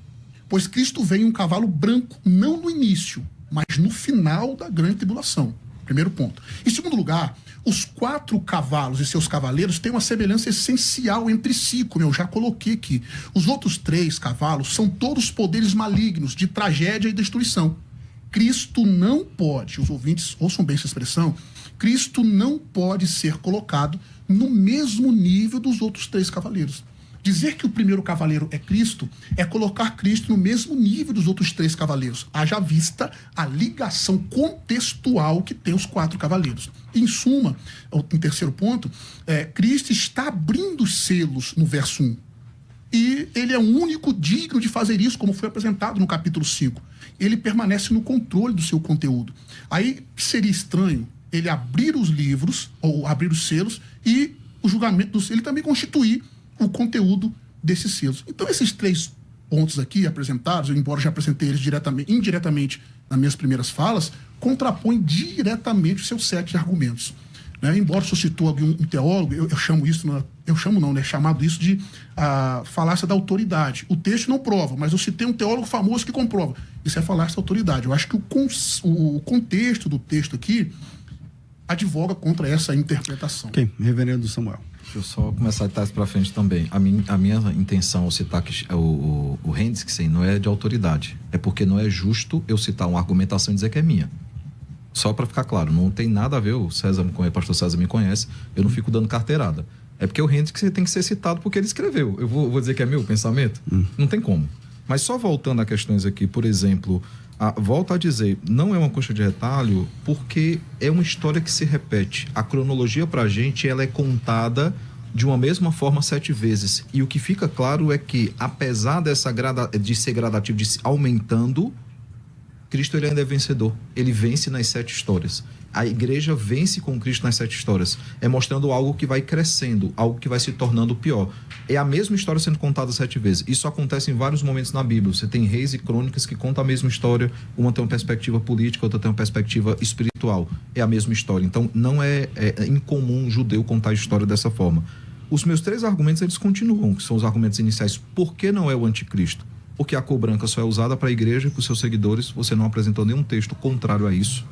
pois Cristo vem em um cavalo branco, não no início, mas no final da grande tribulação. Primeiro ponto. Em segundo lugar, os 4 cavalos e seus cavaleiros têm uma semelhança essencial entre si, como eu já coloquei aqui. Os outros 3 cavalos são todos poderes malignos, de tragédia e destruição. Cristo não pode, os ouvintes ouçam bem essa expressão, Cristo não pode ser colocado no mesmo nível dos outros 3 cavaleiros. Dizer que o primeiro cavaleiro é Cristo é colocar Cristo no mesmo nível dos outros 3 cavaleiros, haja vista a ligação contextual que tem os 4 cavaleiros. Em suma, em terceiro ponto, Cristo está abrindo os selos no verso 1. E ele é o único digno de fazer isso, como foi apresentado no capítulo 5. Ele permanece no controle do seu conteúdo. Aí seria estranho ele abrir os livros, ou abrir os selos, e o julgamento do selo, ele também constituir o conteúdo desses selos. Então, esses 3 pontos aqui apresentados, embora já apresentei eles indiretamente nas minhas primeiras falas, contrapõem diretamente os seus 7 argumentos. Né? Embora o senhor citou algum teólogo, eu chamo isso, é chamado isso de falácia da autoridade. O texto não prova, mas eu citei um teólogo famoso que comprova. Isso é falácia da autoridade. Eu acho que o contexto do texto aqui advoga contra essa interpretação. Ok, reverendo Samuel. Deixa eu só começar de trás para frente também. A minha intenção ao citar que o Hendrickson não é de autoridade. É porque não é justo eu citar uma argumentação e dizer que é minha. Só para ficar claro, não tem nada a ver, o pastor César me conhece, eu não fico dando carteirada. É porque o Hendrickson tem que ser citado porque ele escreveu. Eu vou dizer que é meu pensamento? Não tem como. Mas só voltando a questões aqui, por exemplo, volto a dizer, não é uma coxa de retalho porque é uma história que se repete. A cronologia pra gente, ela é contada de uma mesma forma 7 vezes. E o que fica claro é que, apesar de ser gradativo, de se aumentando, Cristo ele ainda é vencedor. Ele vence nas 7 histórias. A igreja vence com Cristo nas 7 histórias. É mostrando algo que vai crescendo, algo que vai se tornando pior. É a mesma história sendo contada 7 vezes. Isso acontece em vários momentos na Bíblia. Você tem reis e crônicas que contam a mesma história. Uma tem uma perspectiva política, outra tem uma perspectiva espiritual. É a mesma história. Então, não é incomum um judeu contar a história dessa forma. Os meus 3 argumentos, eles continuam, que são os argumentos iniciais. Por que não é o anticristo? Porque a cor branca só é usada para a igreja e para os seus seguidores. Você não apresentou nenhum texto contrário a isso.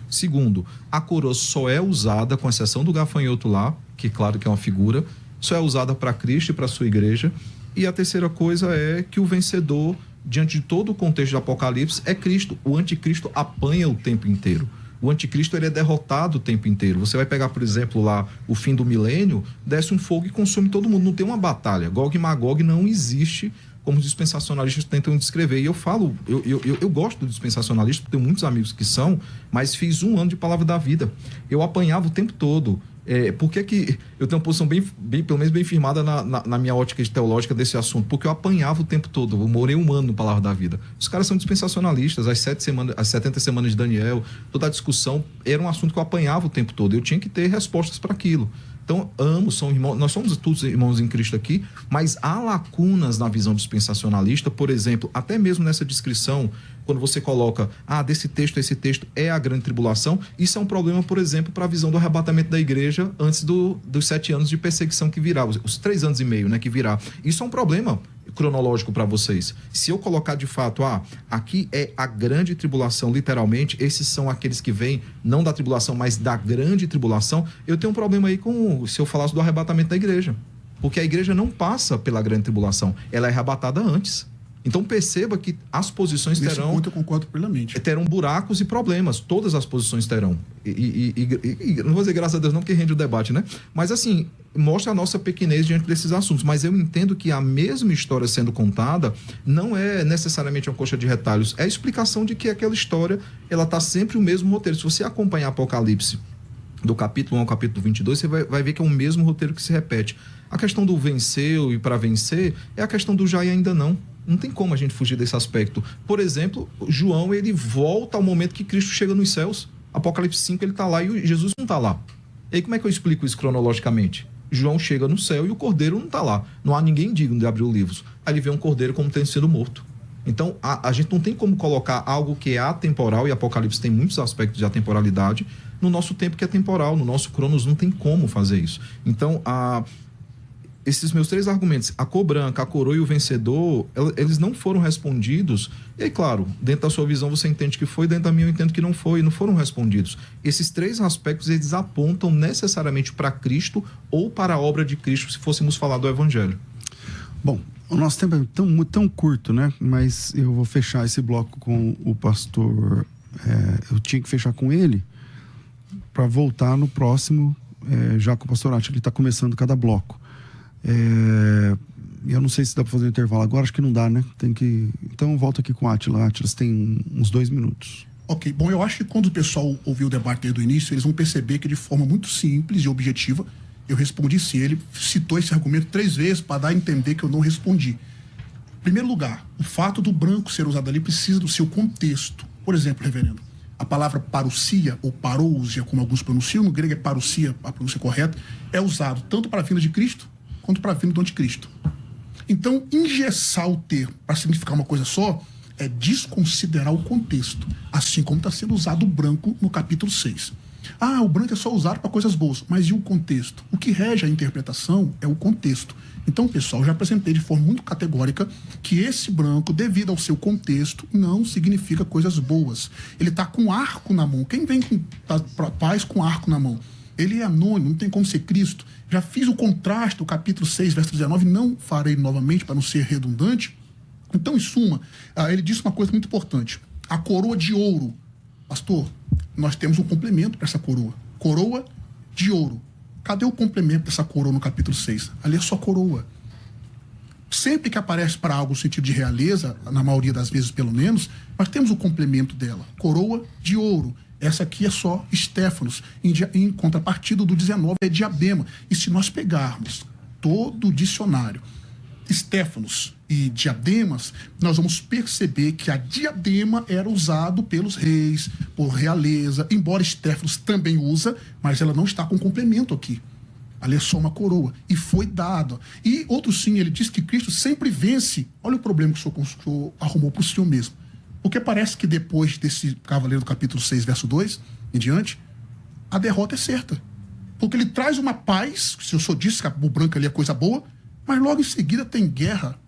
Segundo, a coroa só é usada, com exceção do gafanhoto lá, que claro que é uma figura, só é usada para Cristo e para a sua igreja. E a terceira coisa é que o vencedor, diante de todo o contexto do Apocalipse, é Cristo. O anticristo apanha o tempo inteiro. O anticristo ele é derrotado o tempo inteiro. Você vai pegar, por exemplo, lá o fim do milênio, desce um fogo e consome todo mundo. Não tem uma batalha. Gog e Magog não existe como os dispensacionalistas tentam descrever. E eu falo, eu gosto do dispensacionalista, tenho muitos amigos que são, mas fiz 1 ano de Palavra da Vida. Eu apanhava o tempo todo. Por que eu tenho uma posição pelo menos bem firmada na minha ótica teológica desse assunto? Porque eu apanhava o tempo todo. Eu morei 1 ano no Palavra da Vida. Os caras são dispensacionalistas. As 70 semanas de Daniel, toda a discussão era um assunto que eu apanhava o tempo todo. Eu tinha que ter respostas para aquilo. Então, são irmãos, nós somos todos irmãos em Cristo aqui, mas há lacunas na visão dispensacionalista, por exemplo, até mesmo nessa descrição, quando você coloca, desse texto, esse texto é a grande tribulação, isso é um problema, por exemplo, para a visão do arrebatamento da igreja antes dos 7 anos de perseguição que virá, os 3 anos e meio, né, que virá. Isso é um problema cronológico para vocês. Se eu colocar de fato, aqui é a grande tribulação, literalmente, esses são aqueles que vêm, não da tribulação, mas da grande tribulação, eu tenho um problema aí se eu falasse do arrebatamento da igreja. Porque a igreja não passa pela grande tribulação, ela é arrebatada antes. Então perceba que as posições Nesse ponto eu concordo plenamente. Terão buracos e problemas, todas as posições terão. E não vou dizer graças a Deus não, porque rende o debate, né? Mas assim, mostra a nossa pequenez diante desses assuntos. Mas eu entendo que a mesma história sendo contada não é necessariamente uma coxa de retalhos, é a explicação de que aquela história, ela está sempre o mesmo roteiro. Se você acompanhar Apocalipse, do capítulo 1 ao capítulo 22, você vai ver que é o mesmo roteiro que se repete. A questão do venceu e para vencer é a questão do já e ainda não. Não tem como a gente fugir desse aspecto. Por exemplo, João, ele volta ao momento que Cristo chega nos céus. Apocalipse 5, ele está lá e Jesus não está lá. E aí como é que eu explico isso cronologicamente? João chega no céu e o cordeiro não está lá. Não há ninguém digno de abrir o livro. Aí ele vê um cordeiro como tendo sido morto. Então, a gente não tem como colocar algo que é atemporal, e Apocalipse tem muitos aspectos de atemporalidade, no nosso tempo que é temporal, no nosso cronos não tem como fazer isso. Então, esses meus 3 argumentos, a cor branca, a coroa e o vencedor, eles não foram respondidos. E aí, claro, dentro da sua visão você entende que foi, dentro da minha eu entendo que não foi, não foram respondidos. Esses 3 aspectos, eles apontam necessariamente para Cristo ou para a obra de Cristo, se fôssemos falar do Evangelho. Bom, o nosso tempo é tão curto, né? Mas eu vou fechar esse bloco com o pastor. Eu tinha que fechar com ele para voltar no próximo, já com o pastor Átila, ele está começando cada bloco. Eu não sei se dá para fazer um intervalo agora, acho que não dá, né? Então volta aqui com o Átila. Átila, você tem uns 2 minutos. Ok, bom, eu acho que quando o pessoal ouviu o debate desde o início, eles vão perceber que de forma muito simples e objetiva, eu respondi sim. Ele citou esse argumento 3 vezes para dar a entender que eu não respondi. Em primeiro lugar, o fato do branco ser usado ali precisa do seu contexto. Por exemplo, reverendo, a palavra parousia ou parousia, como alguns pronunciam, no grego é parousia, a pronúncia correta, é usado tanto para a vinda de Cristo quanto para a vinda do anticristo. Então, engessar o termo para significar uma coisa só é desconsiderar o contexto, assim como está sendo usado o branco no capítulo 6. O branco é só usado para coisas boas, mas e o contexto? O que rege a interpretação é o contexto. Então, pessoal, já apresentei de forma muito categórica que esse branco, devido ao seu contexto, não significa coisas boas. Ele está com arco na mão. Quem vem com paz com arco na mão? Ele é anônimo, não tem como ser Cristo. Já fiz o contraste do capítulo 6, verso 19, não farei novamente para não ser redundante. Então, em suma, ele disse uma coisa muito importante. A coroa de ouro. Pastor, nós temos um complemento para essa coroa. Coroa de ouro. Cadê o complemento dessa coroa no capítulo 6? Ali é só coroa. Sempre que aparece para algo no sentido de realeza, na maioria das vezes pelo menos, nós temos o complemento dela. Coroa de ouro. Essa aqui é só Estéfanos. Em contrapartida do 19 é diadema. E se nós pegarmos todo o dicionário, Estéfanos e diademas, nós vamos perceber que a diadema era usado pelos reis, por realeza, embora Estéfanos também usa, mas ela não está com complemento aqui. Ali é só uma coroa. E foi dado. E outro sim, ele diz que Cristo sempre vence. Olha o problema que o senhor arrumou para o senhor mesmo. Porque parece que depois desse cavaleiro do capítulo 6, verso 2, em diante, a derrota é certa. Porque ele traz uma paz, se eu só disse que o branco ali é coisa boa, mas logo em seguida tem guerra,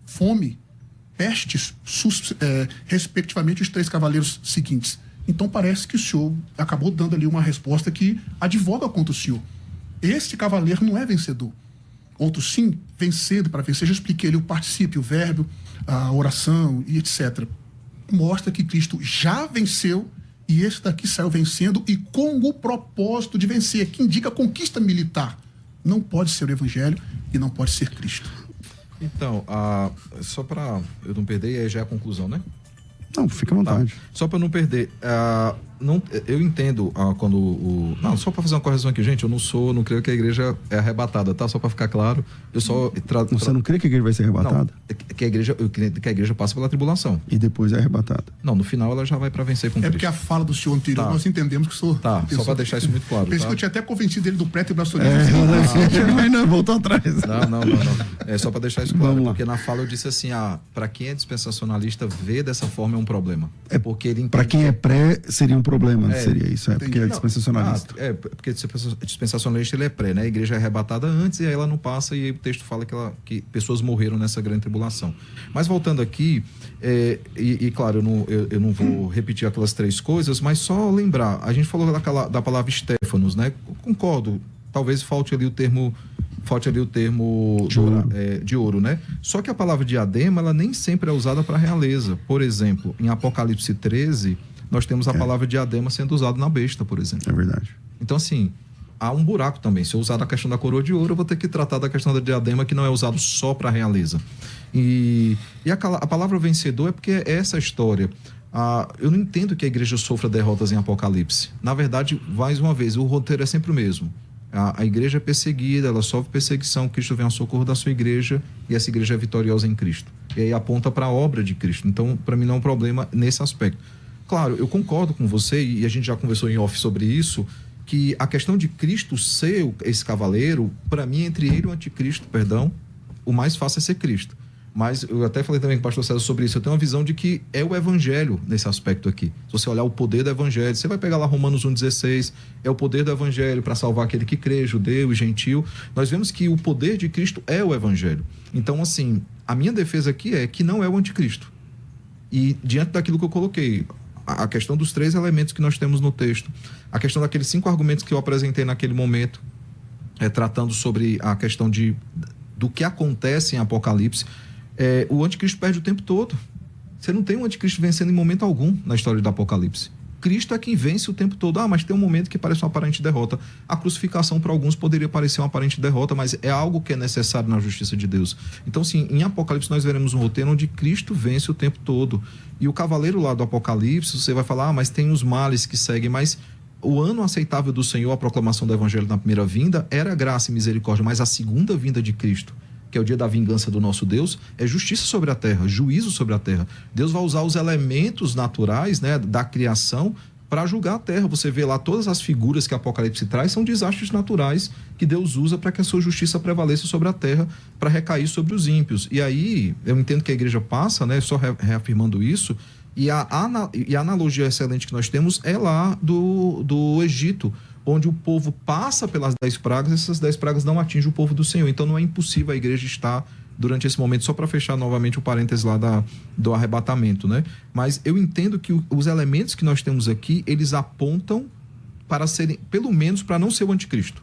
fome, pestes, respectivamente os 3 cavaleiros seguintes. Então parece que o senhor acabou dando ali uma resposta que advoga contra o senhor. Esse cavaleiro não é vencedor. Outros sim, vencendo. Para vencer, já expliquei ali o particípio, o verbo, a oração e etc. Mostra que Cristo já venceu e esse daqui saiu vencendo e com o propósito de vencer, que indica conquista militar. Não pode ser o Evangelho e não pode ser Cristo. Então, só para eu não perder, e aí já é a conclusão, né? Não, fica à vontade. Só para não perder, eu entendo quando não, só para fazer uma correção aqui, gente, eu não creio que a igreja é arrebatada, tá? Só para ficar claro, eu só Você não crê que a igreja vai ser arrebatada? Não, eu creio que a igreja passa pela tribulação. E depois é arrebatada. Não, no final ela já vai para vencer com Cristo. Porque a fala do senhor anterior, nós entendemos que o senhor... Tá, só para deixar isso muito claro. Pensei que eu tinha até convencido ele do pré-tribulacionismo. Mas não, voltou atrás. Não. É só para deixar isso claro, porque na fala eu disse assim, para quem é dispensacionalista, ver dessa forma é um problema. É porque ele para quem é pré, seria um problema, seria isso, porque é não, dispensacionalista. Porque dispensacionalista ele é pré, né? A igreja é arrebatada antes e aí ela não passa, e aí o texto fala que pessoas morreram nessa grande tribulação. Mas voltando aqui, claro, eu não vou repetir aquelas três coisas, mas só lembrar, a gente falou da palavra Stefanos, né? Concordo, talvez falte ali o termo de ouro, né? Só que a palavra diadema, ela nem sempre é usada para realeza. Por exemplo, em Apocalipse 13, nós temos a palavra diadema sendo usada na besta, por exemplo. É verdade. Então, assim, há um buraco também. Se eu usar a questão da coroa de ouro, eu vou ter que tratar da questão da diadema, que não é usado só para realeza. E a palavra vencedor é porque é essa história. Eu não entendo que a igreja sofra derrotas em Apocalipse. Na verdade, mais uma vez, o roteiro é sempre o mesmo. A igreja é perseguida, ela sofre perseguição, Cristo vem ao socorro da sua igreja e essa igreja é vitoriosa em Cristo. E aí aponta para a obra de Cristo. Então, para mim não é um problema nesse aspecto. Claro, eu concordo com você, e a gente já conversou em off sobre isso, que a questão de Cristo ser esse cavaleiro, para mim, entre ele e o anticristo, o mais fácil é ser Cristo. Mas eu até falei também com o pastor César sobre isso. Eu tenho uma visão de que é o evangelho nesse aspecto aqui. Se você olhar o poder do evangelho, você vai pegar lá Romanos 1,16, é o poder do evangelho para salvar aquele que crê, judeu e gentil. Nós vemos que o poder de Cristo é o evangelho. Então, assim, a minha defesa aqui é que não é o anticristo. E diante daquilo que eu coloquei, a questão dos 3 elementos que nós temos no texto, a questão daqueles 5 argumentos que eu apresentei naquele momento, tratando sobre a questão do que acontece em Apocalipse, o anticristo perde o tempo todo. Você não tem um anticristo vencendo em momento algum na história do Apocalipse. Cristo é quem vence o tempo todo. Mas tem um momento que parece uma aparente derrota. A crucificação para alguns poderia parecer uma aparente derrota, mas é algo que é necessário na justiça de Deus. Então, sim, em Apocalipse nós veremos um roteiro onde Cristo vence o tempo todo. E o cavaleiro lá do Apocalipse, você vai falar, mas tem os males que seguem, mas o ano aceitável do Senhor, a proclamação do evangelho na primeira vinda, era graça e misericórdia, mas a segunda vinda de Cristo, que é o dia da vingança do nosso Deus, é justiça sobre a terra, juízo sobre a terra. Deus vai usar os elementos naturais, né, da criação para julgar a terra. Você vê lá todas as figuras que Apocalipse traz, são desastres naturais que Deus usa para que a sua justiça prevaleça sobre a terra, para recair sobre os ímpios. E aí, eu entendo que a igreja passa, né, só reafirmando isso, e a analogia excelente que nós temos é lá do Egito, onde o povo passa pelas 10 pragas, essas 10 pragas não atingem o povo do Senhor. Então não é impossível a igreja estar durante esse momento, só para fechar novamente o parênteses lá do arrebatamento, né? Mas eu entendo que os elementos que nós temos aqui, eles apontam para serem, pelo menos para não ser o anticristo.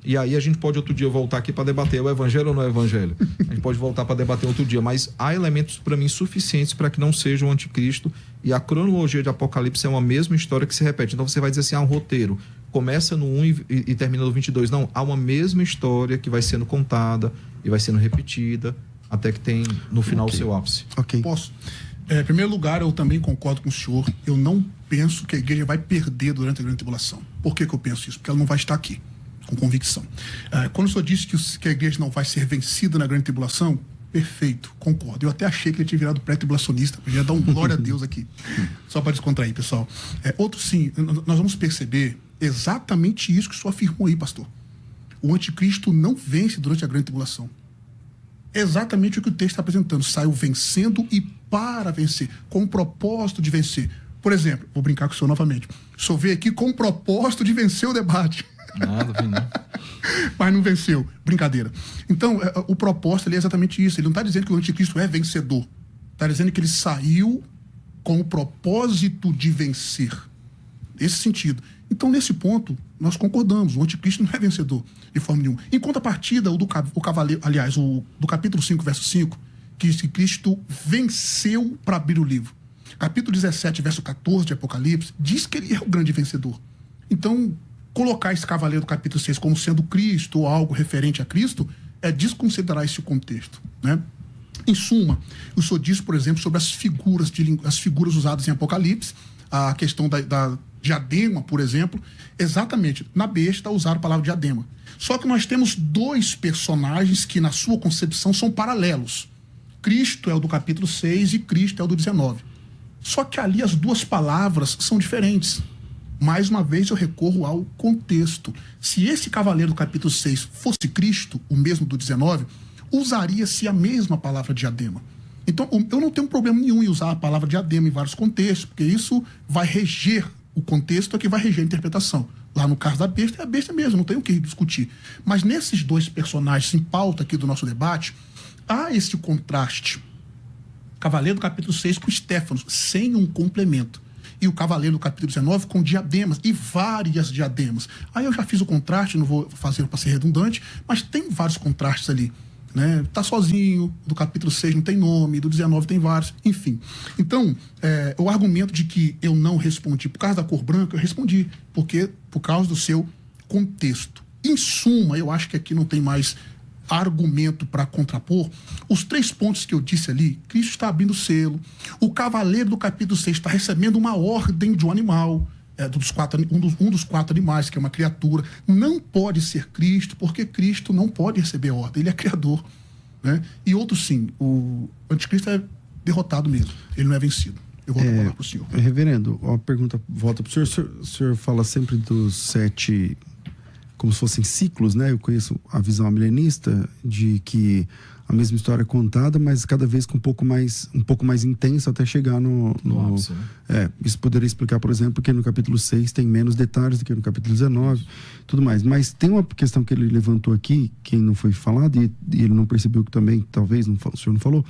E aí a gente pode outro dia voltar aqui para debater, é o evangelho ou não é o evangelho? A gente pode voltar para debater outro dia, mas há elementos para mim suficientes para que não seja o anticristo, e a cronologia de Apocalipse é uma mesma história que se repete. Então você vai dizer assim, um roteiro começa no 1 e termina no 22. Não, há uma mesma história que vai sendo contada e vai sendo repetida até que tem no final o seu ápice. Ok. Posso? Em primeiro lugar, eu também concordo com o senhor. Eu não penso que a igreja vai perder durante a grande tribulação. Por que eu penso isso? Porque ela não vai estar aqui, com convicção. Quando o senhor disse que a igreja não vai ser vencida na grande tribulação, perfeito, concordo. Eu até achei que ele tinha virado pré-tribulacionista, podia dar um glória a Deus aqui. Só para descontrair, pessoal. Outro sim, nós vamos perceber exatamente isso que o senhor afirmou aí, pastor. O anticristo não vence durante a grande tribulação. É exatamente o que o texto está apresentando. Saiu vencendo e para vencer, com o propósito de vencer. Por exemplo, vou brincar com o senhor novamente. O senhor veio aqui com o propósito de vencer o debate. Nada, não. Mas não venceu. Brincadeira. Então, o propósito ali é exatamente isso. Ele não está dizendo que o anticristo é vencedor. Está dizendo que ele saiu com o propósito de vencer. Esse sentido. Então, nesse ponto, nós concordamos. O anticristo não é vencedor de forma nenhuma. Em contrapartida, o cavaleiro, aliás, do capítulo 5, verso 5, que diz que Cristo venceu para abrir o livro. Capítulo 17, verso 14 de Apocalipse, diz que ele é o grande vencedor. Então, colocar esse cavaleiro do capítulo 6 como sendo Cristo ou algo referente a Cristo desconsiderar esse contexto, né? Em suma, o senhor diz, por exemplo, sobre as figuras usadas em Apocalipse, a questão da diadema, por exemplo. Exatamente, na besta está usada a palavra diadema. Só que nós temos dois personagens que, na sua concepção, são paralelos. Cristo é o do capítulo 6 e Cristo é o do 19. Só que ali as duas palavras são diferentes. Mais uma vez eu recorro ao contexto. Se esse cavaleiro do capítulo 6 fosse Cristo, o mesmo do 19, usaria-se a mesma palavra diadema. Então, eu não tenho problema nenhum em usar a palavra diadema em vários contextos, porque isso vai reger o contexto, é que vai reger a interpretação. Lá no caso da besta, é a besta mesmo, não tem o que discutir. Mas nesses dois personagens em pauta aqui do nosso debate, há esse contraste. Cavaleiro do capítulo 6 com Estéfanos, sem um complemento. E o cavaleiro do capítulo 19 com diademas, e várias diademas. Aí eu já fiz o contraste, não vou fazer para ser redundante, mas tem vários contrastes ali. Né? Tá sozinho, do capítulo 6 não tem nome, do 19 tem vários, enfim. Então, o argumento de que eu não respondi por causa da cor branca, eu respondi, porque por causa do seu contexto. Em suma, eu acho que aqui não tem mais argumento para contrapor. Os 3 pontos que eu disse ali, Cristo está abrindo o selo, o cavaleiro do capítulo 6 está recebendo uma ordem de um animal, um dos 4 animais, que é uma criatura, não pode ser Cristo, porque Cristo não pode receber ordem, ele é criador. Né? E outro sim, o anticristo é derrotado mesmo, ele não é vencido. Eu vou falar para o senhor. Reverendo, a pergunta volta para o senhor. O senhor fala sempre dos 7, como se fossem ciclos, né? Eu conheço a visão milenista de que a mesma história é contada, mas cada vez com um pouco mais intensa até chegar no ápice, né? Isso poderia explicar, por exemplo, que no capítulo 6 tem menos detalhes do que no capítulo 19, tudo mais. Mas tem uma questão que ele levantou aqui, que não foi falado, e ele não percebeu que também, talvez, o senhor não falou,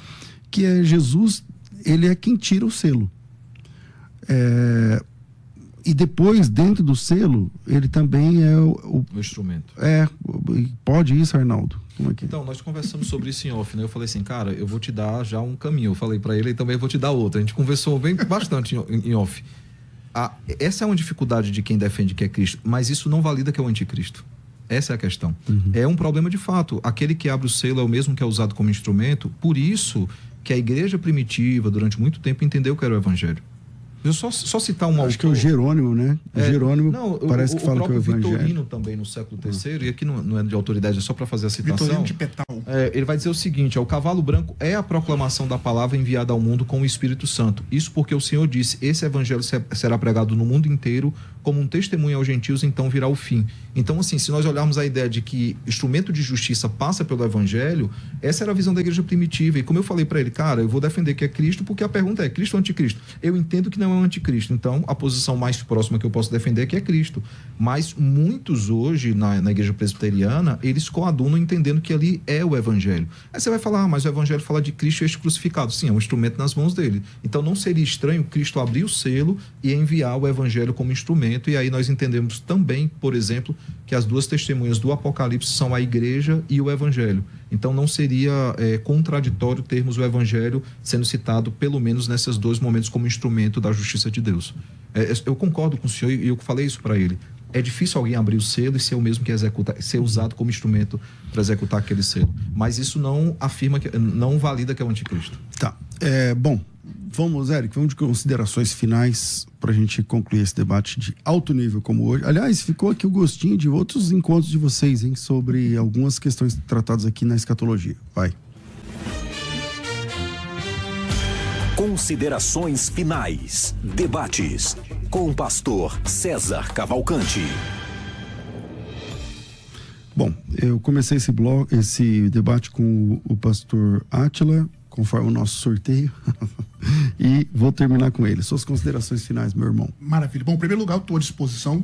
que é Jesus, ele é quem tira o selo. E depois, dentro do selo, ele também é o instrumento. Pode isso, Arnaldo? Como é que... Então, nós conversamos sobre isso em off, né? Eu falei assim, cara, eu vou te dar já um caminho. Eu falei para ele e também vou te dar outro. A gente conversou bastante em off. Essa é uma dificuldade de quem defende que é Cristo, mas isso não valida que é o anticristo. Essa é a questão. É um problema de fato. Aquele que abre o selo é o mesmo que é usado como instrumento, por isso que a igreja primitiva, durante muito tempo, entendeu que era o evangelho. Eu só citar um autor... Acho que é o Jerônimo, né? Jerônimo parece que fala que é o evangelho. O Vitorino também, no século III, e aqui não é de autoridade, é só para fazer a citação. Vitorino de Petal. Ele vai dizer o seguinte, o cavalo branco é a proclamação da palavra enviada ao mundo com o Espírito Santo. Isso porque o Senhor disse, esse evangelho será pregado no mundo inteiro como um testemunho aos gentios, então virá o fim. Então, assim, se nós olharmos a ideia de que instrumento de justiça passa pelo evangelho, essa era a visão da igreja primitiva. E como eu falei para ele, cara, eu vou defender que é Cristo, porque a pergunta é, Cristo ou anticristo? Eu entendo que não é um anticristo, então a posição mais próxima que eu posso defender é que é Cristo. Mas muitos hoje, na igreja presbiteriana, eles coadunam entendendo que ali é o evangelho. Aí você vai falar, mas o evangelho fala de Cristo e este crucificado. Sim, é um instrumento nas mãos dele. Então não seria estranho Cristo abrir o selo e enviar o evangelho como instrumento. E aí nós entendemos também, por exemplo, que as 2 testemunhas do Apocalipse são a igreja e o evangelho. Então não seria contraditório termos o evangelho sendo citado pelo menos nesses 2 momentos como instrumento da justiça de Deus. Eu concordo com o senhor e eu falei isso para ele. É difícil alguém abrir o selo e ser o mesmo que executa, ser usado como instrumento para executar aquele selo. Mas isso não afirma, não valida que é o anticristo. Tá. Bom, vamos, Eric, vamos de considerações finais para a gente concluir esse debate de alto nível como hoje. Aliás, ficou aqui o gostinho de outros encontros de vocês, hein, sobre algumas questões tratadas aqui na escatologia. Vai. Considerações finais. Debates com o pastor César Cavalcante. Bom, eu comecei esse debate com o pastor Átila, conforme o nosso sorteio, e vou terminar com ele. Suas considerações finais, meu irmão. Maravilha. Bom, em primeiro lugar, eu estou à disposição.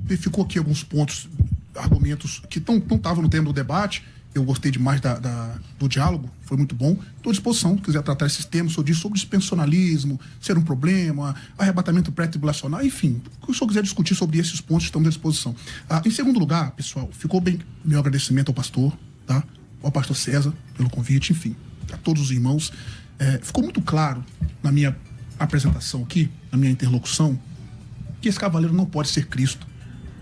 Ficou aqui alguns pontos, argumentos que não estavam no tema do debate. Eu gostei demais do diálogo, foi muito bom. Estou à disposição, se quiser tratar esses temas, eu disse sobre dispensacionalismo, ser um problema, arrebatamento pré-tribulacional, enfim, se o senhor quiser discutir sobre esses pontos, estamos à disposição. Em segundo lugar, pessoal, ficou bem meu agradecimento ao pastor, tá? Ao pastor César, pelo convite, enfim, a todos os irmãos. Ficou muito claro na minha apresentação aqui, na minha interlocução, que esse cavaleiro não pode ser Cristo.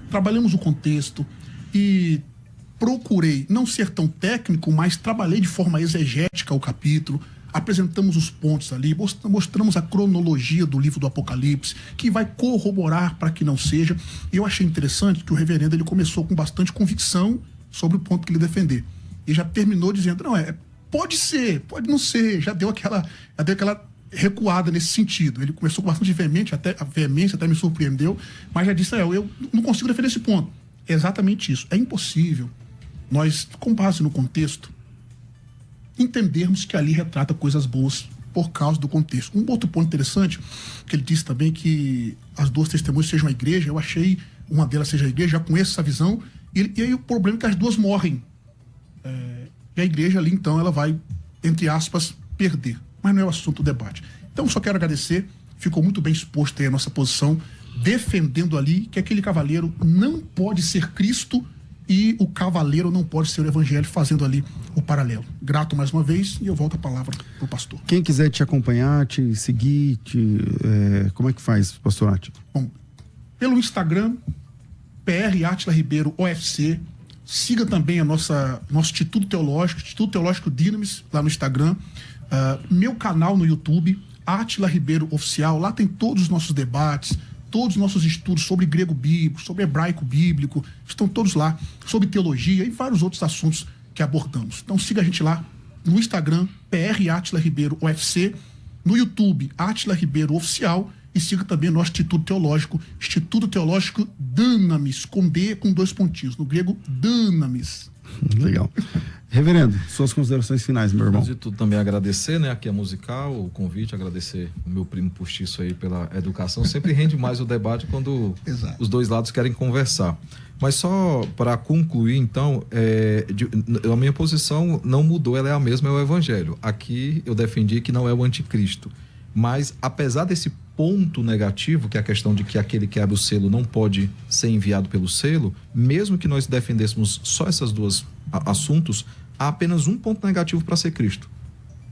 Trabalhamos o contexto e procurei não ser tão técnico, mas trabalhei de forma exegética o capítulo, apresentamos os pontos ali, mostramos a cronologia do livro do Apocalipse, que vai corroborar para que não seja. E eu achei interessante que o reverendo ele começou com bastante convicção sobre o ponto que ele defender. E já terminou dizendo, não, pode ser, pode não ser, já deu aquela recuada nesse sentido. Ele começou com bastante veemência, até me surpreendeu, mas já disse, eu não consigo defender esse ponto. É exatamente isso. É impossível nós, com base no contexto, entendermos que ali retrata coisas boas por causa do contexto. Um outro ponto interessante, que ele disse também que as duas testemunhas sejam a igreja, eu achei uma delas seja a igreja, já conheço essa visão, e aí o problema é que as duas morrem. E a igreja ali, então, ela vai, entre aspas, perder. Mas não é o assunto do debate. Então, só quero agradecer, ficou muito bem exposto aí a nossa posição, defendendo ali que aquele cavaleiro não pode ser Cristo e o cavaleiro não pode ser o evangelho, fazendo ali o paralelo. Grato mais uma vez e eu volto a palavra para o pastor. Quem quiser te acompanhar, te seguir, como é que faz, pastor Átila? Bom, pelo Instagram, PR Átila Ribeiro OFC. Siga também nosso Instituto Teológico Dynamis, lá no Instagram. Meu canal no YouTube, Átila Ribeiro Oficial. Lá tem todos os nossos debates, todos os nossos estudos sobre grego bíblico, sobre hebraico bíblico, estão todos lá, sobre teologia e vários outros assuntos que abordamos. Então siga a gente lá no Instagram, PR Átila Ribeiro UFC, no YouTube, Átila Ribeiro Oficial, e siga também nosso Instituto Teológico Dynamis, com D com 2 pontinhos, no grego Dynamis. Legal. Reverendo, suas considerações finais, meu irmão. Antes de tudo, também agradecer, né, aqui a Musical, o convite, agradecer o meu primo postiço aí pela educação. Sempre rende mais o debate quando os dois lados querem conversar. Mas só para concluir, então, a minha posição não mudou, ela é a mesma, é o Evangelho. Aqui eu defendi que não é o anticristo. Mas, apesar desse ponto negativo, que é a questão de que aquele que abre o selo não pode ser enviado pelo selo, mesmo que nós defendêssemos só esses dois assuntos, há apenas um ponto negativo para ser Cristo.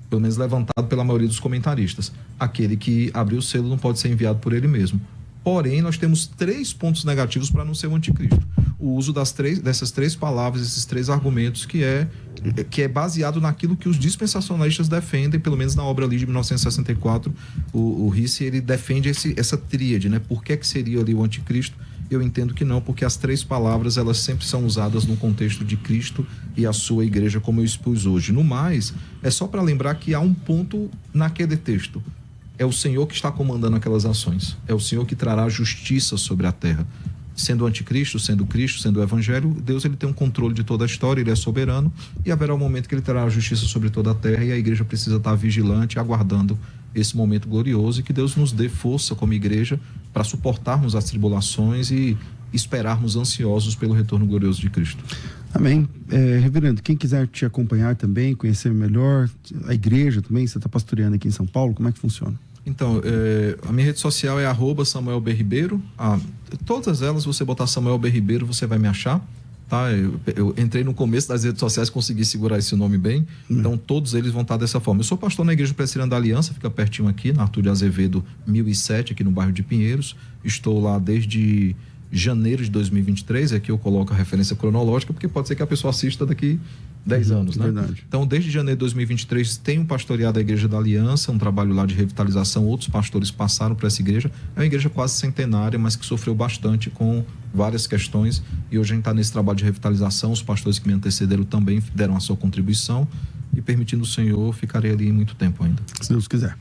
Pelo menos levantado pela maioria dos comentaristas. Aquele que abriu o selo não pode ser enviado por ele mesmo. Porém, nós temos 3 pontos negativos para não ser o anticristo. O uso dessas 3 palavras, esses 3 argumentos, que é baseado naquilo que os dispensacionalistas defendem, pelo menos na obra ali de 1964, o Risse, ele defende essa tríade, né? Por que seria ali o anticristo? Eu entendo que não, porque as 3 palavras, elas sempre são usadas no contexto de Cristo e a sua igreja, como eu expus hoje. No mais, é só para lembrar que há um ponto naquele texto. É o Senhor que está comandando aquelas ações. É o Senhor que trará justiça sobre a terra. Sendo o anticristo, sendo Cristo, sendo o evangelho, Deus ele tem um controle de toda a história, ele é soberano, e haverá um momento que ele trará a justiça sobre toda a terra, e a igreja precisa estar vigilante, aguardando esse momento glorioso, e que Deus nos dê força como igreja para suportarmos as tribulações e esperarmos ansiosos pelo retorno glorioso de Cristo. Amém. Reverendo, quem quiser te acompanhar também, conhecer melhor, a igreja também, você está pastoreando aqui em São Paulo, como é que funciona? Então, a minha rede social é @SamuelBRibeiro. Todas elas, você botar Samuel B. Ribeiro, você vai me achar. Tá? Eu entrei no começo das redes sociais, consegui segurar esse nome bem. Então, todos eles vão estar dessa forma. Eu sou pastor na Igreja Presbiteriana da Aliança, fica pertinho aqui, na Arthur de Azevedo, 1007, aqui no bairro de Pinheiros. Estou lá desde janeiro de 2023, aqui eu coloco a referência cronológica, porque pode ser que a pessoa assista daqui 10 anos, né? Verdade. Então, desde janeiro de 2023, tenho pastoreado a Igreja da Aliança, um trabalho lá de revitalização, outros pastores passaram por essa igreja. É uma igreja quase centenária, mas que sofreu bastante com várias questões, e hoje a gente está nesse trabalho de revitalização. Os pastores que me antecederam também deram a sua contribuição, e permitindo o Senhor, ficarei ali muito tempo ainda. Se Deus quiser.